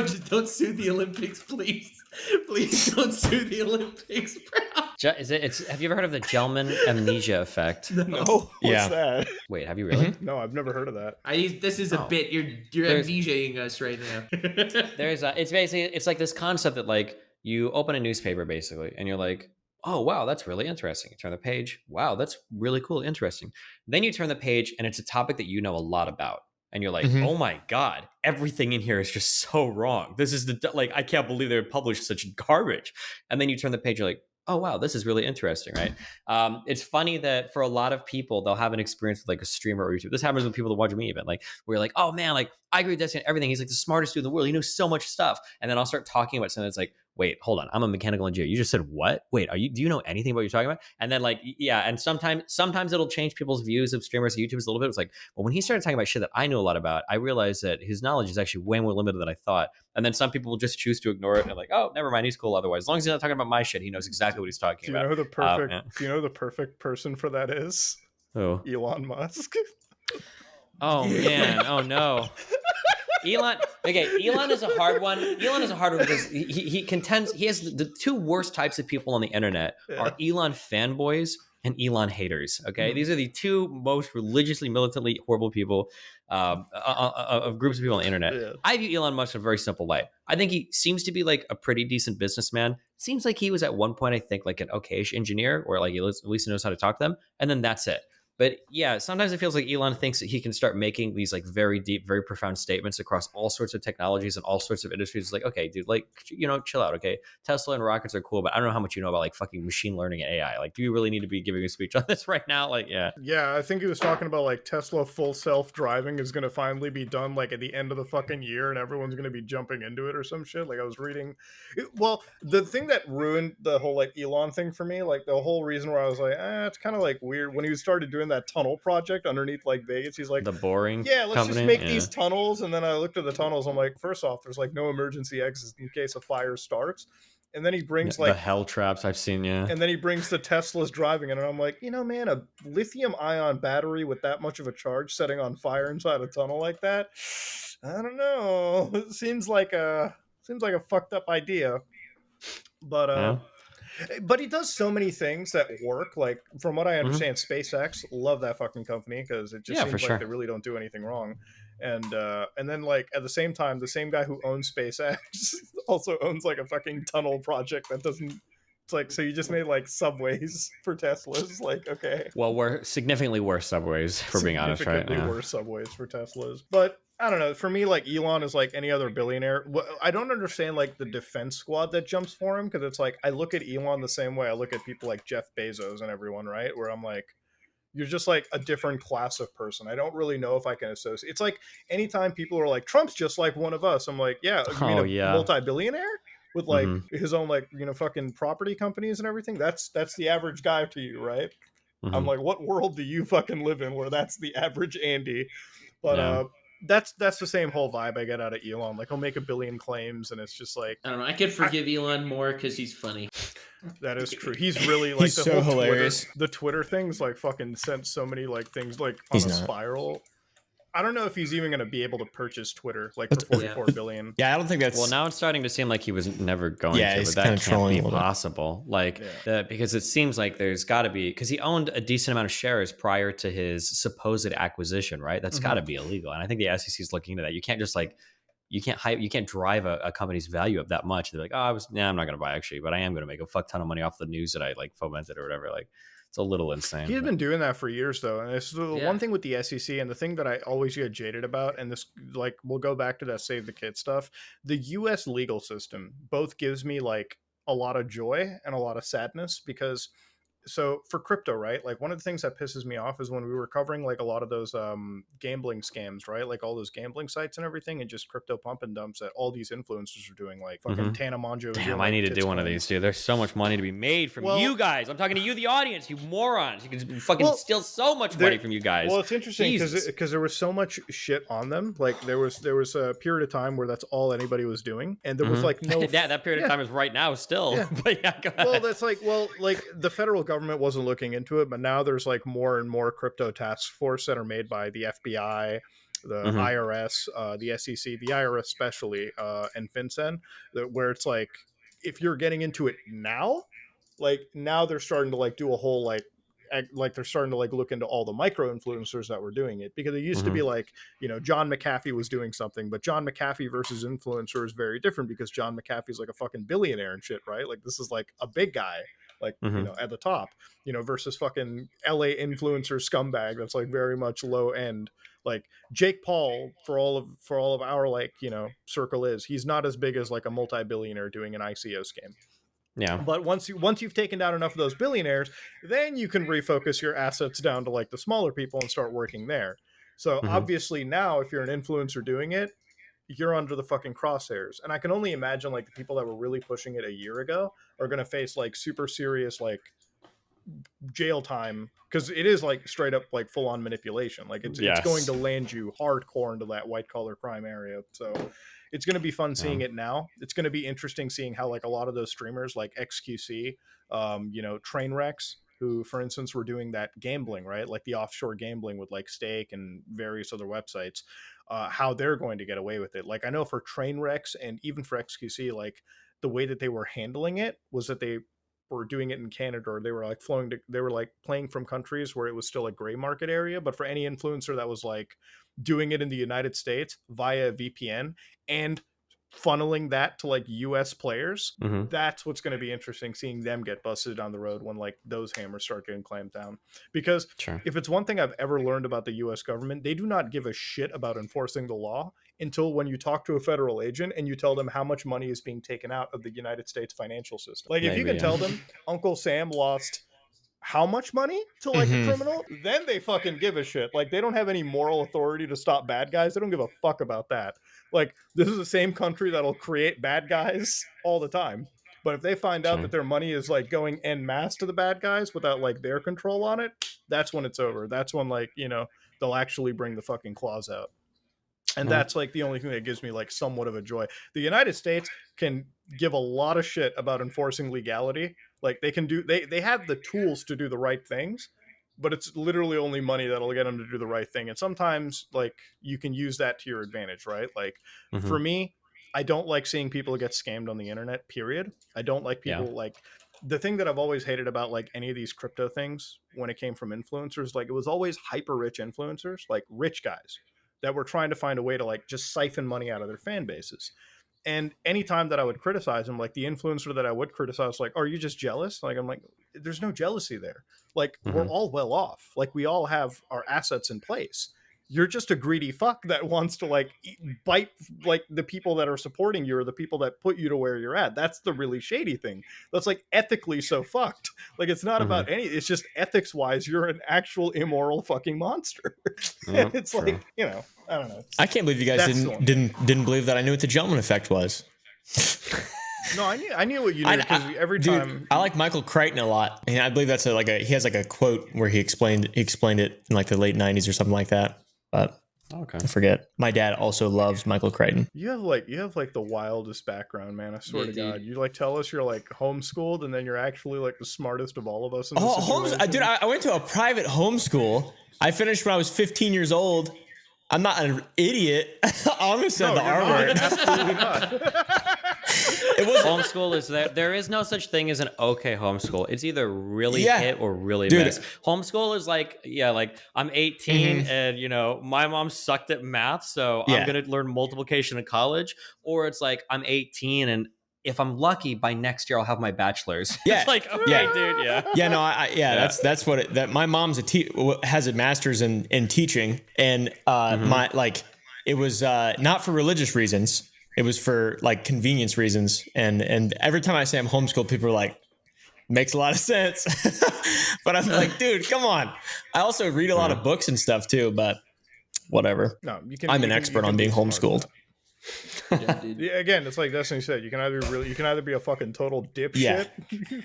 just don't sue the Olympics, please. Please don't sue the Olympics, bro. have you ever heard of the Gelman amnesia effect? no, what's that? Wait, have you really? No, I've never heard of that. This is a bit. You're amnesiaing us right now. It's like this concept that like you open a newspaper basically, and you're like, oh, wow, that's really interesting. You turn the page. Wow, that's really cool. Interesting. Then you turn the page and it's a topic that you know a lot about. And you're like, oh my God, everything in here is just so wrong. This is I can't believe they would publish such garbage. And then you turn the page, you're like, oh, wow, this is really interesting, right? It's funny that for a lot of people, they'll have an experience with like a streamer or YouTube. This happens with people that watch me even, like, where you're like, oh man, like, I agree with Destiny and everything. He's like the smartest dude in the world. He knows so much stuff. And then I'll start talking about something that's like, wait, hold on, I'm a mechanical engineer. You just said what? Wait, do you know anything about what you're talking about? And then like, yeah, and sometimes it'll change people's views of streamers and YouTubers a little bit. It's like, well, when he started talking about shit that I knew a lot about, I realized that his knowledge is actually way more limited than I thought. And then some people will just choose to ignore it and like, oh, never mind, he's cool otherwise. As long as he's not talking about my shit, he knows exactly what he's talking Do you about. know who the perfect? Do you know who the perfect person for that is? Who? Elon Musk. Oh man! Oh no! Elon. Okay, Elon is a hard one. Elon is a hard one because he contends he has the two worst types of people on the internet are Elon fanboys and Elon haters. Okay, these are the two most religiously, militantly horrible people of groups of people on the internet. Yeah. I view Elon Musk in a very simple light. I think he seems to be like a pretty decent businessman. Seems like he was at one point, I think, like an okayish engineer, or like at least knows how to talk to them, and then that's it. But yeah, sometimes it feels like Elon thinks that he can start making these like very deep, very profound statements across all sorts of technologies and all sorts of industries. It's like, okay, dude, like, chill out. Okay. Tesla and rockets are cool, but I don't know how much you know about like fucking machine learning and AI. Like, do you really need to be giving a speech on this right now? Like, yeah. Yeah, I think he was talking about like Tesla full self-driving is going to finally be done like at the end of the fucking year and everyone's going to be jumping into it or some shit. Like I was reading. Well, the thing that ruined the whole like Elon thing for me, like the whole reason where I was like, it's kind of like weird when he started doing that tunnel project underneath like Vegas. He's like, the boring let's company? just make these tunnels. And then I looked at the tunnels. I'm like, first off, there's like no emergency exits in case a fire starts. And then he brings like the hell traps I've seen, yeah. And then he brings the Teslas driving it, and I'm like, man, a lithium-ion battery with that much of a charge setting on fire inside a tunnel like that, I don't know. It seems like a fucked up idea. But but he does so many things that work. Like from what I understand, SpaceX, love that fucking company because it just seems like they really don't do anything wrong. And then like at the same time, the same guy who owns SpaceX also owns like a fucking tunnel project that doesn't. It's like, so you just made like subways for Teslas. Like, okay. Well, we're significantly worse subways, for being honest, right? Significantly worse subways for Teslas. But I don't know. For me, like Elon is like any other billionaire. I don't understand like the defense squad that jumps for him because it's like I look at Elon the same way I look at people like Jeff Bezos and everyone, right? Where I'm like, you're just like a different class of person. I don't really know if I can associate. It's like anytime people are like, Trump's just like one of us. I'm like, yeah, you mean a multi-billionaire with like his own like, fucking property companies and everything? That's the average guy to you, right? I'm like, what world do you fucking live in where that's the average Andy? But that's the same whole vibe I get out of Elon. Like he'll make 1 billion claims and it's just like, I don't know. I could forgive Elon more because he's funny. That is true. He's really like he's the so whole hilarious. The Twitter things like fucking sent so many like things like on a spiral. I don't know if he's even going to be able to purchase Twitter like for 44 billion. Yeah, I don't think that's. Well, now it's starting to seem like he was never going to, he's but that can't be a possible. Like, because it seems like there's got to be, because he owned a decent amount of shares prior to his supposed acquisition, right? That's got to be illegal. And I think the SEC is looking into that. You can't just like, you can't drive a company's value up that much. They're like, I'm not going to buy actually, but I am going to make a fuck ton of money off the news that I like fomented or whatever. Like, it's a little insane. He's been doing that for years, though. And it's the one thing with the SEC, and the thing that I always get jaded about, and this, like, we'll go back to that Save the Kid stuff. The U.S. legal system both gives me, like, a lot of joy and a lot of sadness because... So for crypto, right? Like one of the things that pisses me off is when we were covering like a lot of those gambling scams, right? Like all those gambling sites and everything, and just crypto pump and dumps that all these influencers are doing. Like fucking Tana Mongeau. Damn, I need to do one of these, dude. There's so much money to be made from you guys. I'm talking to you, the audience, you morons. You can fucking steal so much money from you guys. Well, it's interesting because there was so much shit on them. Like there was a period of time where that's all anybody was doing, and there was like no. that period of time is right now still. Yeah. But yeah, go ahead. Well, that's like the federal government wasn't looking into it, but now there's like more and more crypto task force that are made by the FBI, the IRS, the SEC, the IRS especially, and FinCEN, where it's like if you're getting into it now, like now they're starting to like do a whole like they're starting to like look into all the micro influencers that were doing it, because it used to be like, John McAfee was doing something, but John McAfee versus influencer is very different because John McAfee's like a fucking billionaire and shit, right? Like this is like a big guy, like, at the top, versus fucking LA influencer scumbag that's like very much low end. Like Jake Paul, for all of our like, circle he's not as big as like a multi-billionaire doing an ICO scheme. Yeah. But once you've taken down enough of those billionaires, then you can refocus your assets down to like the smaller people and start working there. So obviously now if you're an influencer doing it, you're under the fucking crosshairs. And I can only imagine like the people that were really pushing it a year ago are going to face like super serious like jail time, because it is like straight up like full on manipulation. Like it's going to land you hardcore into that white collar crime area. So it's going to be fun seeing it now. It's going to be interesting seeing how like a lot of those streamers like XQC, train wrecks, who for instance were doing that gambling, right, like the offshore gambling with like Stake and various other websites, how they're going to get away with it. Like I know for train wrecks and even for XQC, like the way that they were handling it was that they were doing it in Canada, or they were like they were like playing from countries where it was still a gray market area. But for any influencer that was like doing it in the United States via VPN and funneling that to like US players, that's what's going to be interesting, seeing them get busted down the road when like those hammers start getting clamped down. Because if it's one thing I've ever learned about the US government, they do not give a shit about enforcing the law until when you talk to a federal agent and you tell them how much money is being taken out of the United States financial system. Like if you can tell them Uncle Sam lost how much money to like a criminal, then they fucking give a shit. Like they don't have any moral authority to stop bad guys. They don't give a fuck about that. Like this is the same country that'll create bad guys all the time. But if they find out that their money is like going en masse to the bad guys without like their control on it, that's when it's over. That's when like, they'll actually bring the fucking claws out. And that's like the only thing that gives me like somewhat of a joy. The United States can give a lot of shit about enforcing legality. Like they can do, they have the tools to do the right things, but it's literally only money that'll get them to do the right thing. And sometimes like you can use that to your advantage, right? Like for me, I don't like seeing people get scammed on the internet, period. I don't like people like the thing that I've always hated about like any of these crypto things when it came from influencers, like it was always hyper rich influencers, like rich guys that were trying to find a way to like just siphon money out of their fan bases. And anytime that I would criticize them, like the influencer that I would criticize, like, are you just jealous? Like, I'm like, there's no jealousy there. Like, we're all well off. Like, we all have our assets in place. You're just a greedy fuck that wants to like bite like the people that are supporting you or the people that put you to where you're at. That's the really shady thing. That's like ethically so fucked. Like it's not about it's just ethics wise, you're an actual immoral fucking monster. And it's like, I don't know. I can't believe you guys didn't believe that I knew what the gentleman effect was. No, I knew what you knew because every time. I like Michael Crichton a lot, and I believe that's he has like a quote where he explained it in like the late 90s or something like that. But I forget. My dad also loves Michael Crichton. You have like the wildest background, man. I swear to God. You like tell us you're like homeschooled, and then you're actually like the smartest of all of us. Dude, I went to a private homeschool. I finished when I was 15 years old. I'm not an idiot. I almost said the R word. Absolutely not. It was homeschool is there is no such thing as an okay homeschool. It's either really hit or really miss. Homeschool is like I'm 18 and my mom sucked at math, so I'm gonna learn multiplication in college. Or it's like I'm 18 and if I'm lucky, by next year I'll have my bachelor's. Yeah, it's like okay, dude. That's what my mom's has a master's in teaching, and it was not for religious reasons. It was for like convenience reasons. And every time I say I'm homeschooled, people are like, makes a lot of sense. But I'm like, dude, come on. I also read a lot of books and stuff too, but whatever. No, I'm an expert on being homeschooled. Again, it's like Destiny said, you can either be a fucking total dipshit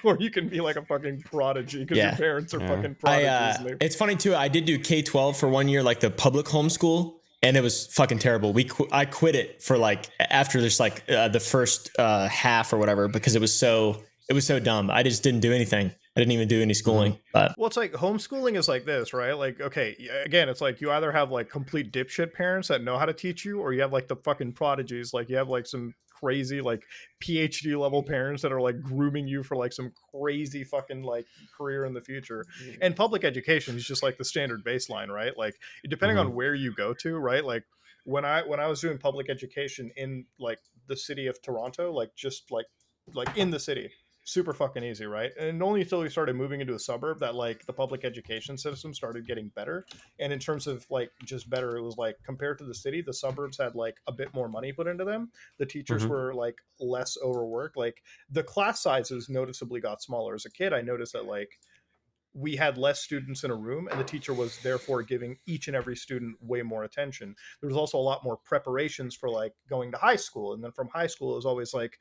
or you can be like a fucking prodigy because your parents are fucking prodigies. It's funny too. I did do K-12 for 1 year, like the public homeschool. And it was fucking terrible. I quit it for like after this like the first half or whatever because it was so dumb. I just didn't do anything. I didn't even do any schooling. But well, it's like homeschooling is like this, right? Like, okay, again, it's like you either have like complete dipshit parents that know how to teach you, or you have like the fucking prodigies. Like you have like some crazy like PhD level parents that are like grooming you for like some crazy fucking like career in the future. And public education is just like the standard baseline, right? Like depending on where you go to, right? Like when I was doing public education in like the city of Toronto, like just like in the city, super fucking easy, right? And only until we started moving into a suburb that like the public education system started getting better. And in terms of like just better, it was like compared to the city, the suburbs had like a bit more money put into them. The teachers were like less overworked. Like the class sizes noticeably got smaller. As a kid, I noticed that like we had less students in a room, and the teacher was therefore giving each and every student way more attention. There was also a lot more preparations for like going to high school, and then from high school it was always like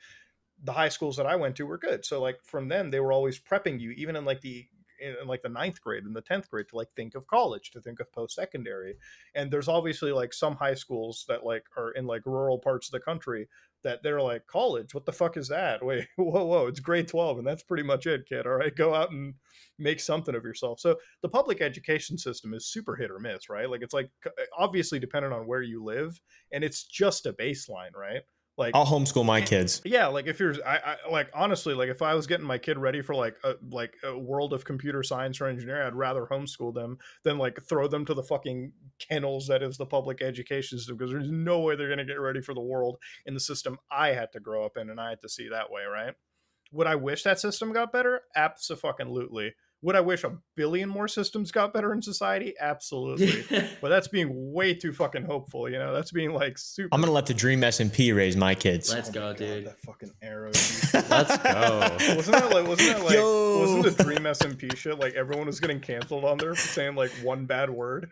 the high schools that I went to were good. So like from then they were always prepping you, even in like the ninth grade and the 10th grade, to like think of college, to think of post-secondary. And there's obviously like some high schools that like are in like rural parts of the country that they're like, college, what the fuck is that? Wait, whoa, it's grade 12 and that's pretty much it, kid. All right, go out and make something of yourself. So the public education system is super hit or miss, right? Like it's like obviously dependent on where you live, and it's just a baseline, right? Like I'll homeschool my kids. Yeah, like if you're, I like honestly, like if I was getting my kid ready for like a world of computer science or engineering, I'd rather homeschool them than like throw them to the fucking kennels that is the public education system, because there's no way they're gonna get ready for the world in the system I had to grow up in and I had to see that way, right? Would I wish that system got better? Abso-fucking-lutely. Would I wish a billion more systems got better in society? Absolutely. But that's being way too fucking hopeful, you know? That's being like super. I'm gonna let the Dream SMP raise my kids. Let's go, dude. That fucking arrow. Let's go. Wasn't that like Yo. wasn't the Dream SMP shit like everyone was getting canceled on there for saying like one bad word?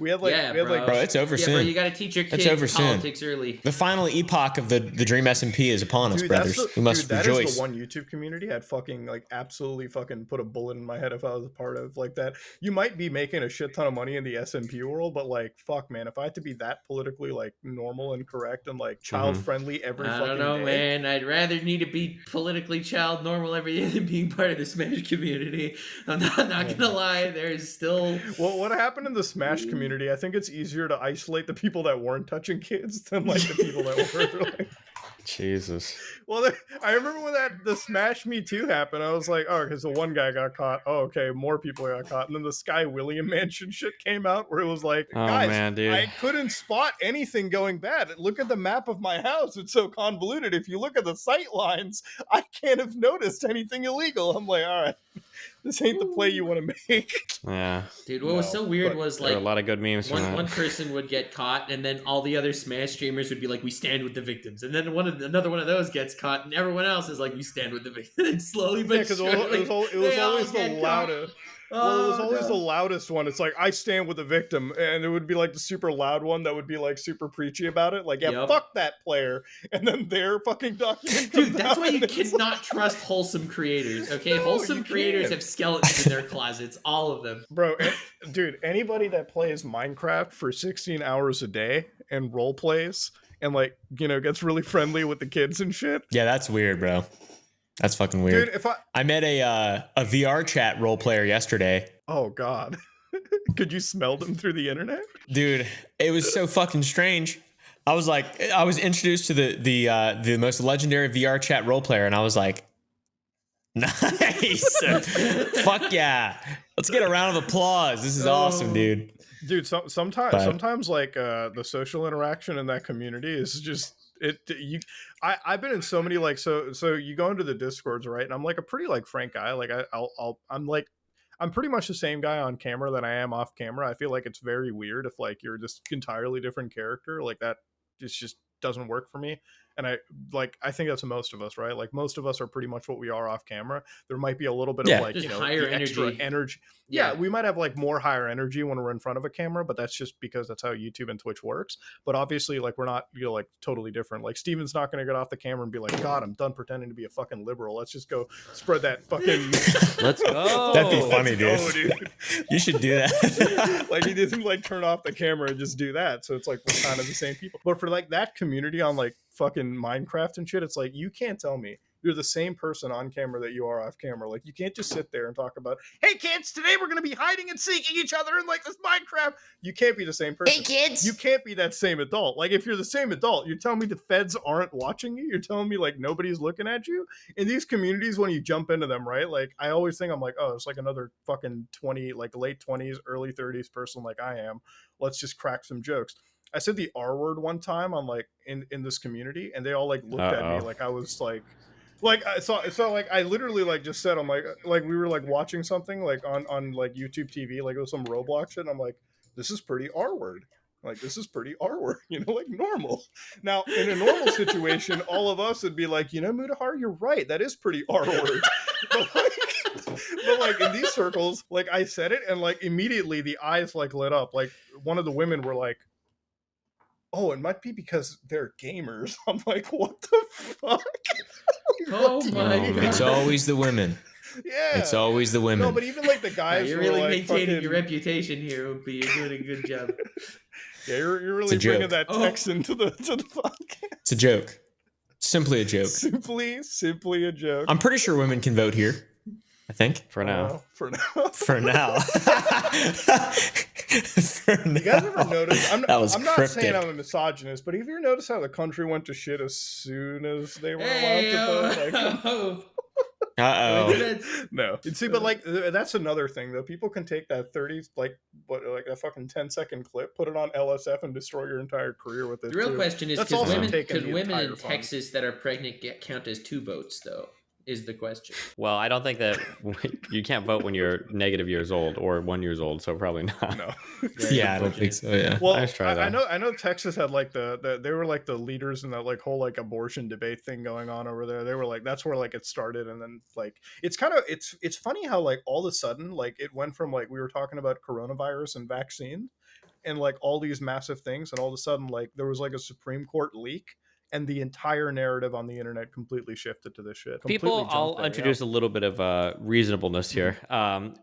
We had like, bro, it's over Yeah, soon. bro, you got to teach your It's kids over soon. politics early. The final epoch of the Dream SMP is upon us, brothers. We must that rejoice. is the one YouTube community I'd fucking like absolutely fucking put a bullet in my head if I was a part of, like that. You might be making a shit ton of money in the SMP world, but like fuck, man, if I had to be that politically like normal and correct and like child friendly every I fucking don't know, day, man. I'd rather need to be politically child normal every day than being part of the Smash community. I'm not gonna lie. There's still Well, what happened in the Smash community? I think it's easier to isolate the people that weren't touching kids than like the people that were. Like, Jesus. well, I remember when the Smash Me Too happened. I was like, oh, because the one guy got caught. Oh, okay, more people got caught. And then the Sky William Mansion shit came out where it was like, Oh, guys, man, dude. I couldn't spot anything going bad. Look at the map of my house. It's so convoluted. If you look at the sight lines, I can't have noticed anything illegal. I'm like, all right, this ain't the play you want to make. Yeah. dude. What was so weird was There are like a lot of good memes from one that. person would get caught, and then all the other Smash streamers would be like, "We stand with the victims," and then another one of those gets caught, and everyone else is like, "We stand with the victims." And slowly but Because surely, it was they all always the get caught. loudest. Well, it was Oh, always no. the loudest one. It's like, I stand with the victim, and it would be like the super loud one that would be like super preachy about it. Like, yeah, Yep. fuck that player. And then their fucking document Dude, comes that's out why you and it's cannot trust wholesome creators, okay? No, Wholesome you creators can't. have skeletons in their closets, all of them. Bro, dude, anybody that plays Minecraft for 16 hours a day and role plays and like, you know, gets really friendly with the kids and shit. Yeah, that's weird, bro. That's fucking weird. Dude, if I met a VR chat role player yesterday. oh God. Could you smell them through the internet? Dude, it was so fucking strange. I was introduced to the most legendary VR chat role player, and I was like, nice. Fuck yeah. Let's get a round of applause. This is awesome, dude. Dude, sometimes But- sometimes like the social interaction in that community is just I've been in so many like so you go into the Discords, right? And I'm like a pretty like frank guy. Like I'm pretty much the same guy on camera that I am off camera. I feel like it's very weird if like you're just entirely different character. Like that just doesn't work for me. And I think that's most of us, right? Like most of us are pretty much what we are off camera. There might be a little bit Yeah. of like, Just you know, higher the extra energy. energy. Yeah, we might have like more higher energy when we're in front of a camera, but that's just because that's how YouTube and Twitch works. But obviously, like we're not, you know, like totally different. Like Steven's not going to get off the camera and be like, God, I'm done pretending to be a fucking liberal. Let's just go spread that fucking. Let's go. That'd be funny, Let's dude. go, dude. You should do that. Like he doesn't like turn off the camera and just do that. So it's like we're kind of the same people. But for like that community on like fucking Minecraft and shit, it's like you can't tell me you're the same person on camera that you are off camera. Like you can't just sit there and talk about, hey kids, today we're gonna be hiding and seeking each other in like this Minecraft. You can't be the same person. Hey, kids. You can't be that same adult. Like if you're the same adult, you're telling me the feds aren't watching you. You're telling me like nobody's looking at you. In these communities, when you jump into them, right? Like I always think I'm like, oh, it's like another fucking 20, like late 20s, early 30s person like I am. Let's just crack some jokes. I said the R word one time on like in this community, and they all like looked at me like I was like so like I literally like just said, I'm like we were like watching something like on like YouTube TV, like it was some Roblox shit, and I'm like, this is pretty R word. Like this is pretty R word, you know, like normal. Now in a normal situation, all of us would be like, you know, Mudahar, you're right, that is pretty R word. But like in these circles, like I said it, and like immediately the eyes like lit up. Like one of the women were like, "Oh, it might be because they're gamers." I'm like, "What the fuck?" Oh my Oh, god! It's always the women. Yeah, It's always the women. no, but even like the guys, You're who were, really like, maintaining fucking... your reputation here, Opie. You're doing a good job. Yeah, you're really It's a bringing joke. that text into the podcast. It's a joke. Simply a joke. Simply a joke. I'm pretty sure women can vote here. I think. For now. For now. For now. For You guys now. ever notice? I'm That was not cryptic. saying I'm a misogynist, but have you ever noticed how the country went to shit as soon as they were Hey, allowed to vote? oh. Uh-oh. No. See, but like that's another thing though. People can take that 30 like a fucking 10-second clip, put it on LSF, and destroy your entire career with it. The real too. question is, That's could also women, taken could the women entire in fun. Texas that are pregnant count as 2 votes, though, is the question. Well, I don't think that you can't vote when you're negative years old or 1 year old, so probably not. No. Yeah, I don't think so. Yeah. Well, Nice try, I though. know Texas had like they were like the leaders in that like whole like abortion debate thing going on over there. They were like, that's where like it started, and then like it's funny how like all of a sudden like it went from like we were talking about coronavirus and vaccine and like all these massive things, and all of a sudden like there was like a Supreme Court leak. And the entire narrative on the internet completely shifted to this shit. People, I'll introduce a little bit of reasonableness here.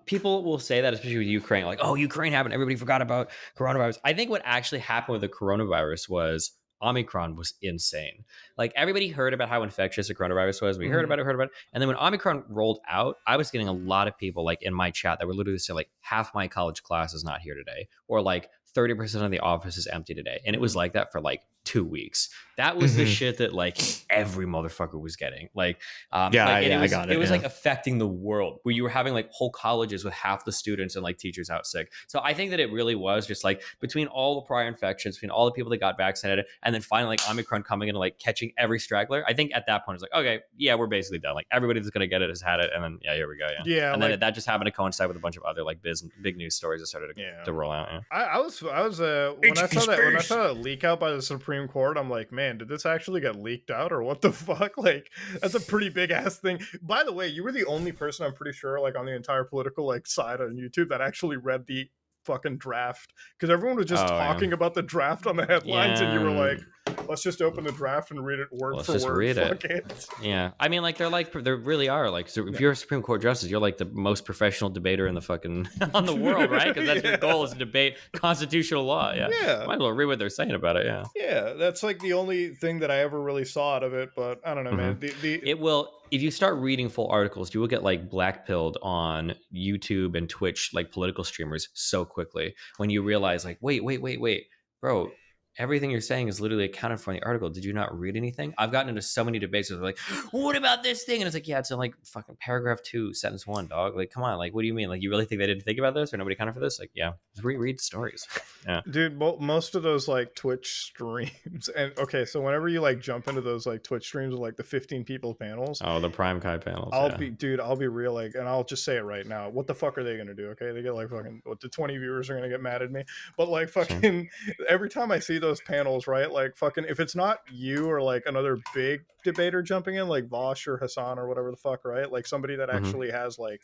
People will say that, especially with Ukraine, like, oh, Ukraine happened. Everybody forgot about coronavirus. I think what actually happened with the coronavirus was Omicron was insane. Like everybody heard about how infectious the coronavirus was. We heard about it. And then when Omicron rolled out, I was getting a lot of people like in my chat that were literally saying like half my college class is not here today. Or like 30% of the office is empty today. And it was like that for like 2 weeks. That was the shit that like every motherfucker was getting. Like, I got it. It was like affecting the world where you were having like whole colleges with half the students and like teachers out sick. So I think that it really was just like between all the prior infections, between all the people that got vaccinated, and then finally like Omicron coming in and like catching every straggler. I think at that point it's like, okay, yeah, we're basically done. Like everybody that's gonna get it has had it, and then here we go. Yeah. And then that just happened to coincide with a bunch of other like big news stories that started to roll out. Yeah. I was when I saw that leak out by the Supreme Court, I'm like, man, did this actually get leaked out or what the fuck? Like, that's a pretty big ass thing. By the way, you were the only person I'm pretty sure like on the entire political like side on YouTube that actually read the fucking draft, because everyone was just talking about the draft on the headlines, and you were like, let's just open the draft and read it word for word. Read it. Yeah, I mean, like there really are like, so if you're a Supreme Court justice, you're like the most professional debater in the fucking on the world, right? Because that's your goal, is to debate constitutional law. Yeah, might as well read what they're saying about it. Yeah, that's like the only thing that I ever really saw out of it. But I don't know, man. It will, if you start reading full articles, you will get like blackpilled on YouTube and Twitch, like political streamers, so quickly when you realize like, wait, bro, everything you're saying is literally accounted for in the article. Did you not read anything? I've gotten into so many debates where they're like, what about this thing? And it's like, yeah, it's in like fucking paragraph 2, sentence 1, dog. Like, come on. Like, what do you mean? Like, you really think they didn't think about this, or nobody accounted for this? Like, yeah, just reread stories. Yeah. Dude, most of those like Twitch streams, and okay, so whenever you like jump into those like Twitch streams with like the 15 people panels. Oh, the Prime Kai panels. I'll be real, like, and I'll just say it right now. What the fuck are they gonna do? Okay, they get like fucking the 20 viewers are gonna get mad at me. But like fucking every time I see those panels, right? Like fucking if it's not you or like another big debater jumping in, like Vosh or Hassan or whatever the fuck, right? Like somebody that actually has like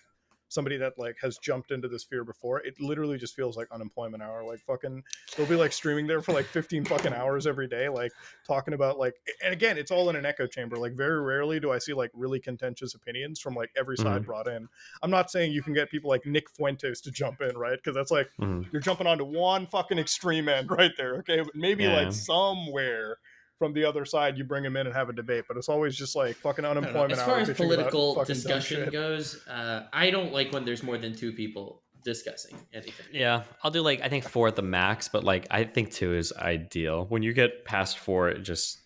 somebody that like has jumped into this sphere before, it literally just feels like unemployment hour. Like fucking they'll be like streaming there for like 15 fucking hours every day, like talking about like, and again, it's all in an echo chamber. Like very rarely do I see like really contentious opinions from like every side brought in. I'm not saying you can get people like Nick Fuentes to jump in, right? Because that's like you're jumping onto one fucking extreme end right there. Okay, but maybe like somewhere from the other side you bring him in and have a debate, but it's always just like fucking unemployment. As far as political discussion goes, I don't like when there's more than 2 people discussing anything. Yeah, I'll do like, I think 4 at the max, but like I think 2 is ideal. When you get past 4, it just,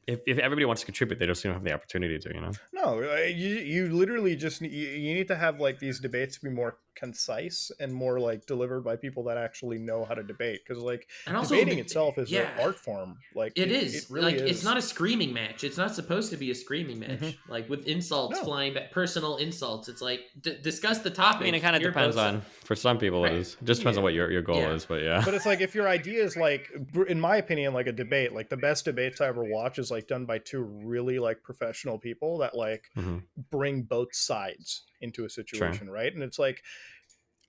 if everybody wants to contribute, they just don't have the opportunity to, No, you literally just you need to have like these debates be more concise and more like delivered by people that actually know how to debate, because like debating itself is an art form. Like it is. It really like is. It's not a screaming match. It's not supposed to be a screaming match. Like with insults flying back, personal insults. It's like discuss the topic. I mean, it kind of depends on, for some people it is. It just depends on what your goal is, but But it's like if your idea is like, in my opinion, like a debate, like the best debates I ever watch is like done by 2 really like professional people that like bring both sides. into a situation, right? And it's like,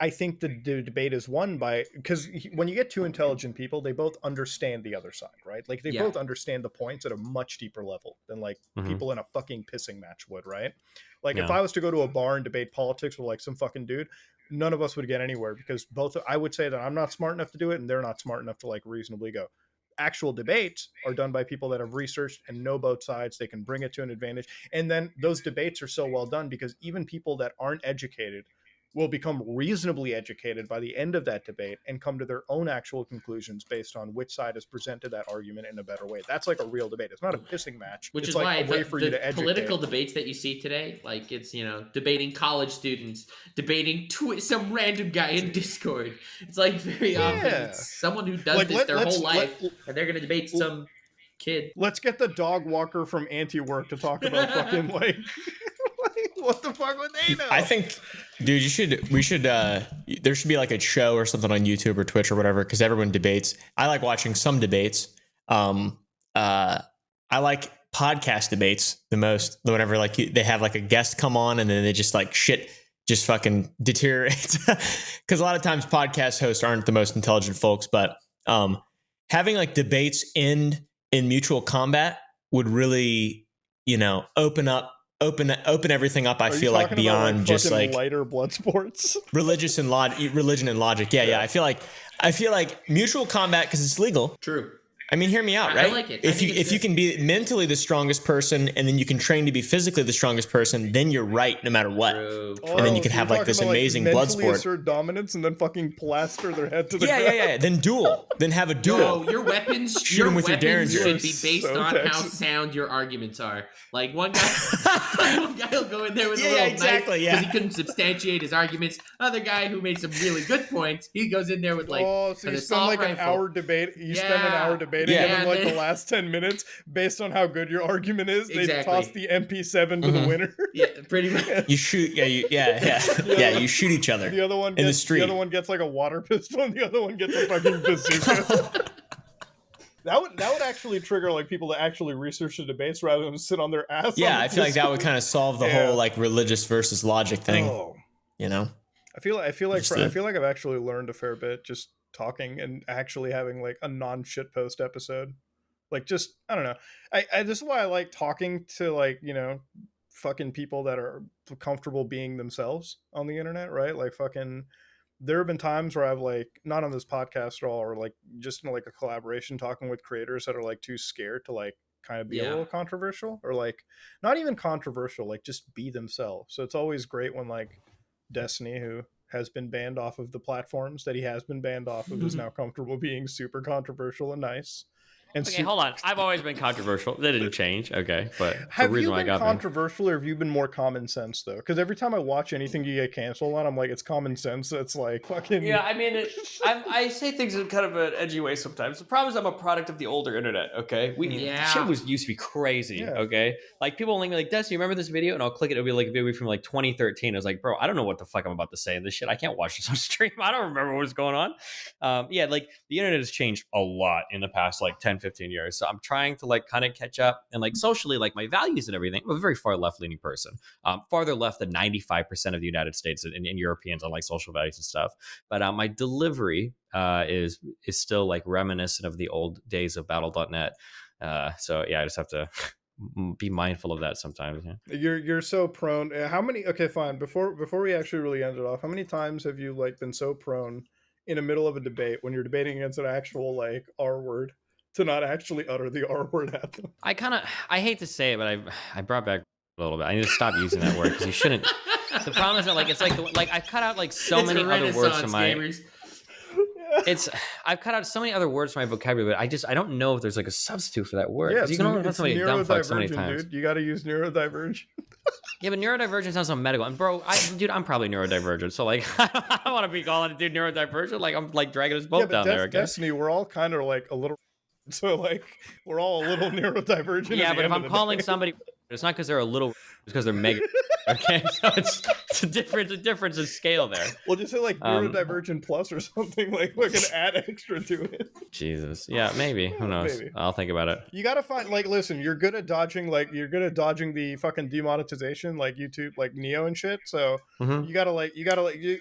I think the debate is won by, because when you get two intelligent people, they both understand the other side, right? Like they both understand the points at a much deeper level than like people in a fucking pissing match would, right? Like if I was to go to a bar and debate politics with like some fucking dude, none of us would get anywhere, because both, I would say that I'm not smart enough to do it and they're not smart enough to like reasonably go. Actual debates are done by people that have researched and know both sides. They can bring it to an advantage. And then those debates are so well done because even people that aren't educated will become reasonably educated by the end of that debate and come to their own actual conclusions based on which side has presented that argument in a better way. That's like a real debate. It's not a pissing match. Which it's is like why a way for you to educate. Political debates that you see today, like it's, debating college students, debating some random guy in Discord. It's like very often it's someone who does this their whole life, and they're going to debate some kid. Let's get the dog walker from Anti-Work to talk about fucking like what the fuck would they know? I think, dude, there should be like a show or something on YouTube or Twitch or whatever, because everyone debates. I like watching some debates. I like podcast debates the most. Whenever like they have like a guest come on and then they just like shit just fucking deteriorates. Because a lot of times podcast hosts aren't the most intelligent folks, but having like debates end in mutual combat would really, open everything up. I feel like beyond just like lighter blood sports, religion and logic. Yeah. I feel like mutual combat, because it's legal. True. I mean, hear me out, right? I like it. If you can be mentally the strongest person and then you can train to be physically the strongest person, then you're right no matter what. True. And then you can have like this amazing blood sport. Assert dominance and then fucking plaster their head to the ground. Yeah. Then duel. Then have a duel. No, your weapons Shoot 'em with your Derringer. should be based So on how Texas. sound your arguments are. Like one guy will go in there with a little knife because he couldn't substantiate his arguments. Other guy who made some really good points, he goes in there with like so you an spend assault like rifle. an hour debate. You spend an hour debating, Yeah, and then like and the last 10 minutes, based on how good your argument is, they Exactly. toss the MP7 to the winner. Yeah, pretty much. You shoot. Yeah. You shoot each other. The other one in the gets, street. The other one gets like a water pistol, and the other one gets a fucking bazooka. That would actually trigger like people to actually research the debates rather than sit on their ass. Yeah, I feel like that would kind of solve the whole like religious versus logic thing. Oh. I feel like I've actually learned a fair bit just talking and actually having like a non-shit post episode. Like just I don't know. I this is why I like talking to like, fucking people that are comfortable being themselves on the internet, right? Like fucking there have been times where I've like not on this podcast at all, or like just in like a collaboration talking with creators that are like too scared to like kind of be a little controversial, or like not even controversial, like just be themselves. So it's always great when like Destiny, who has been banned off of the platforms that he has been banned off of, is now comfortable being super controversial and nice. And Okay, hold on. I've always been controversial. That didn't change. Okay, but have the reason you why I been got controversial, or have you been more common sense though? Because every time I watch anything you get canceled on, I'm like, it's common sense. It's like fucking Yeah, I mean, I say things in kind of an edgy way sometimes. The problem is I'm a product of the older internet. Okay, shit used to be crazy. Yeah. Okay, like people only be like, Des, you remember this video? And I'll click it. It'll be like a video from like 2013. I was like, bro, I don't know what the fuck I'm about to say in this shit. I can't watch this on stream. I don't remember what's going on. Like the internet has changed a lot in the past like 10, 15 years. So I'm trying to like kind of catch up and like socially, like my values and everything. I'm a very far left leaning person, farther left than 95% of the United States and Europeans on like social values and stuff. But my delivery is still like reminiscent of the old days of battle.net. So yeah, I just have to be mindful of that sometimes. Yeah. You're so prone. How many? Okay, fine. Before we actually really end it off, how many times have you like been so prone in the middle of a debate when you're debating against an actual like R word to not actually utter the R word at them? I hate to say it, but I brought back a little bit. I need to stop using that word because you shouldn't. The problem is that like it's like I cut out like so many other words from my. Gamers. I've cut out so many other words from my vocabulary, but I don't know if there's like a substitute for that word. Yeah, You can only tell somebody dumb fuck so many times. Dude. You got to use neurodivergent. Yeah, but neurodivergent sounds so medical. And bro, I'm probably neurodivergent, so like I don't want to be calling a dude neurodivergent. Like I'm like dragging his boat down there. Okay? Destiny, we're all kind of like a little. So like we're all a little neurodivergent. Yeah, but if I'm calling somebody. It's not because they're a little. It's because they're mega. Okay, so it's a difference in scale there. We'll just say like Neurodivergent Plus or something. Like we can add extra to it. Jesus, yeah, maybe. Who knows? Maybe. I'll think about it. You gotta find like, listen, you're good at dodging the fucking demonetization, like YouTube, like Neo and shit. So Mhm. you gotta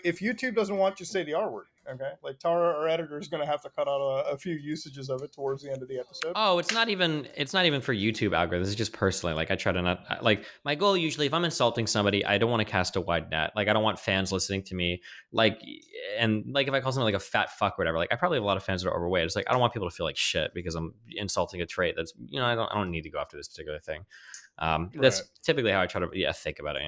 if YouTube doesn't want you to say the R word, okay? Like Tara, our editor, is gonna have to cut out a few usages of it towards the end of the episode. Oh, it's not even for YouTube algorithms. It's just personally. Like I try to not like my goal usually if I'm insulting somebody, I don't want to cast a wide net. Like I don't want fans listening to me. Like and like if I call someone like a fat fuck or whatever, like I probably have a lot of fans that are overweight. It's like I don't want people to feel like shit because I'm insulting a trait that's I don't need to go after this particular thing. That's typically how I try to think about it,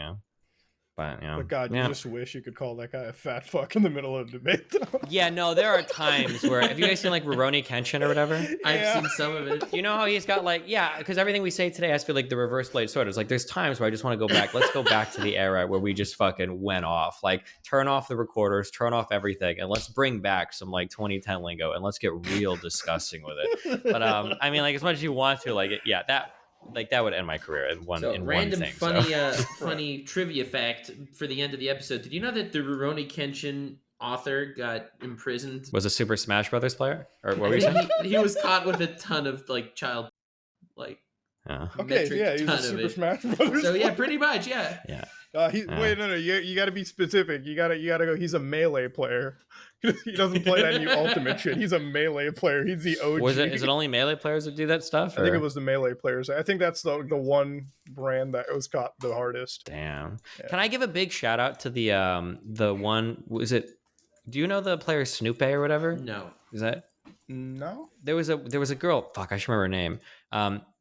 But But God, yeah. you just wish you could call that guy a fat fuck in the middle of a debate. Though. Yeah, no, there are times where have you guys seen like Rurouni Kenshin or whatever? I've seen some of it. You know how he's got like, because everything we say today has to be like the reverse blade sword. It's like there's times where I just want to go back. Let's go back to the era where we just fucking went off. Like turn off the recorders, turn off everything, and let's bring back some like 2010 lingo and let's get real disgusting with it. But I mean, like as much as you want to, like that would end my career in one Random thing. funny trivia fact for the end of the episode. Did you know that the Rurouni Kenshin author got imprisoned? Was a Super Smash Brothers player, or what were you saying? He was caught with a ton of like child, like Okay, yeah, he's a Super Smash Brothers. So yeah, pretty much, yeah. Yeah. Wait, no, you got to be specific. You gotta go. He's a melee player. He doesn't play that new Ultimate shit. He's a melee player. He's the OG. Is it only melee players that do that stuff? I think it was the melee players. I think that's the one brand that was caught the hardest. Damn. Yeah. Can I give a big shout out to the one? Was it? Do you know the player Snoopy or whatever? No. Is that? No. There was a girl. Fuck, I should remember her name.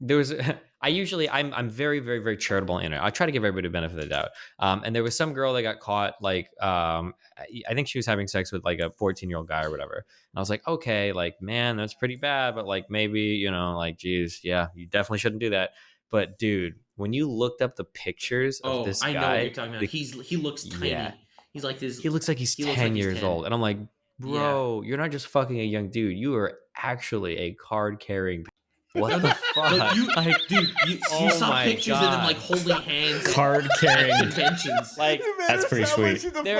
There was. I'm very, very, very charitable on the internet. I try to give everybody the benefit of the doubt. And there was some girl that got caught, like, I think she was having sex with like a 14-year-old guy or whatever. And I was like, okay, like, man, that's pretty bad. But like, maybe, like, geez, yeah, you definitely shouldn't do that. But dude, when you looked up the pictures of this guy, I know what you're talking about. He looks tiny. Yeah. He's like this. He looks like he's 10 years old. And I'm like, bro, you're not just fucking a young dude. You are actually a card carrying. What the fuck? You saw pictures of them like holding hands, card carrying conventions. Like that's pretty sweet. There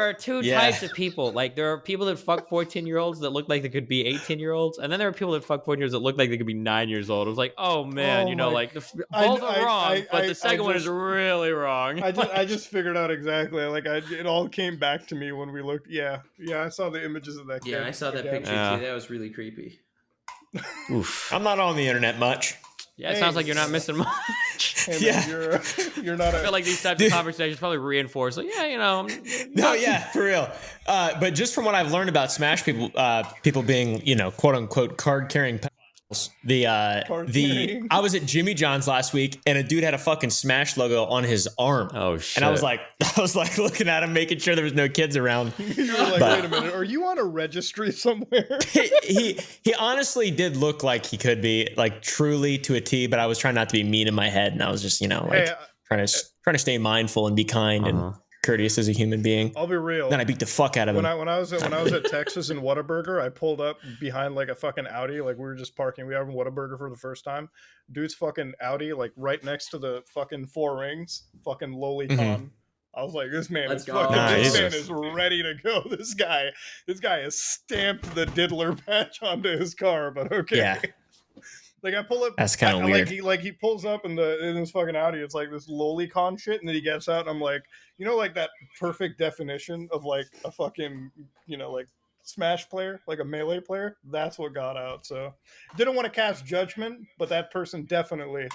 are two types of people. Like there are people that fuck 14-year-olds that look like they could be 18-year-olds, and then there are people that fuck 14-years that look like they could be 9 years old. It was like, oh man, both are wrong, but the second one is really wrong. I just figured out exactly. Like it all came back to me when we looked. Yeah, I saw the images of that kid. Yeah, I saw that picture too. That was really creepy. Oof. I'm not on the internet much. Yeah, it sounds like you're not missing much. Hey, man, you're not. I feel like these types of conversations probably reinforce. Like, for real. But just from what I've learned about Smash people being quote unquote card carrying. I was at Jimmy John's last week and a dude had a fucking Smash logo on his arm. Oh shit! And I was like looking at him, making sure there was no kids around. You were like, wait a minute, are you on a registry somewhere? he honestly did look like he could be, like, truly to a T, but I was trying not to be mean in my head, and I was just trying to stay mindful and be kind and courteous as a human being. I'll be real. Then I beat the fuck out of him. When I was at Texas in Whataburger, I pulled up behind like a fucking Audi. Like we were just parking. We were having Whataburger for the first time. Dude's fucking Audi, like right next to the fucking Four Rings, fucking Lolicon. Mm-hmm. I was like, this man Let's is go. fucking. Nice. This man is ready to go. This guy has stamped the diddler patch onto his car. But okay. Yeah. Like I pull up, that's kind of weird. He pulls up in this fucking Audi. It's like this Lolicon shit, and then he gets out, and I'm like, like that perfect definition of like a fucking, like Smash player, like a melee player. That's what got out. So didn't want to cast judgment, but that person definitely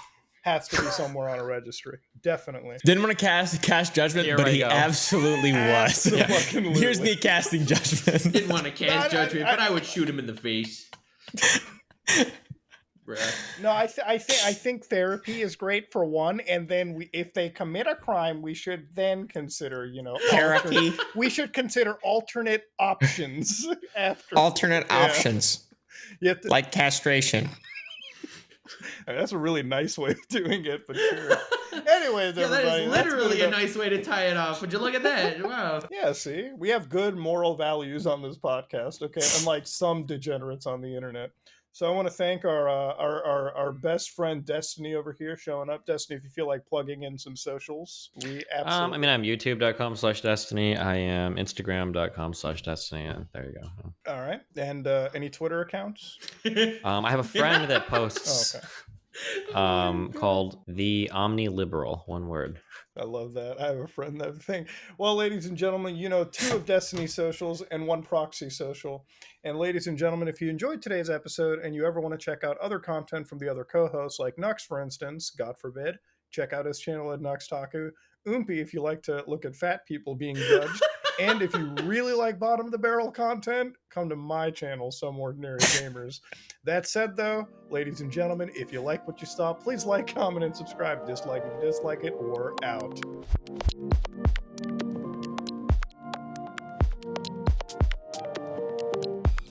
has to be somewhere on a registry. Definitely didn't want to cast judgment, but he absolutely was. Here's me casting judgment. Didn't want to cast judgment, but I would shoot him in the face. No, I think therapy is great for one, and then if they commit a crime, we should then consider, therapy. We should consider alternate options after. Options, like castration. I mean, that's a really nice way of doing it, but sure. Anyways, everybody, that is literally a nice way to tie it off. Would you look at that? Wow. Yeah, see, we have good moral values on this podcast, okay, unlike some degenerates on the internet. So I want to thank our best friend Destiny over here showing up. Destiny, if you feel like plugging in some socials, we absolutely. I mean, I'm youtube.com/destiny. I am instagram.com/destiny. And there you go. All right. And any Twitter accounts? I have a friend that posts Oh, okay. called the Omni-Liberal. One word. I love that. I have a friend that thing. Well, ladies and gentlemen, you know, 2 of Destiny's socials and 1 proxy social. And ladies and gentlemen, if you enjoyed today's episode and you ever want to check out other content from the other co-hosts, like Nux, for instance, God forbid, check out his channel at Nux Taku. Oompy, if you like to look at fat people being judged. And if you really like bottom of the barrel content, come to my channel, Some Ordinary Gamers. That said, though, ladies and gentlemen, if you like what you saw, please like, comment, and subscribe. Dislike if you dislike it, or out.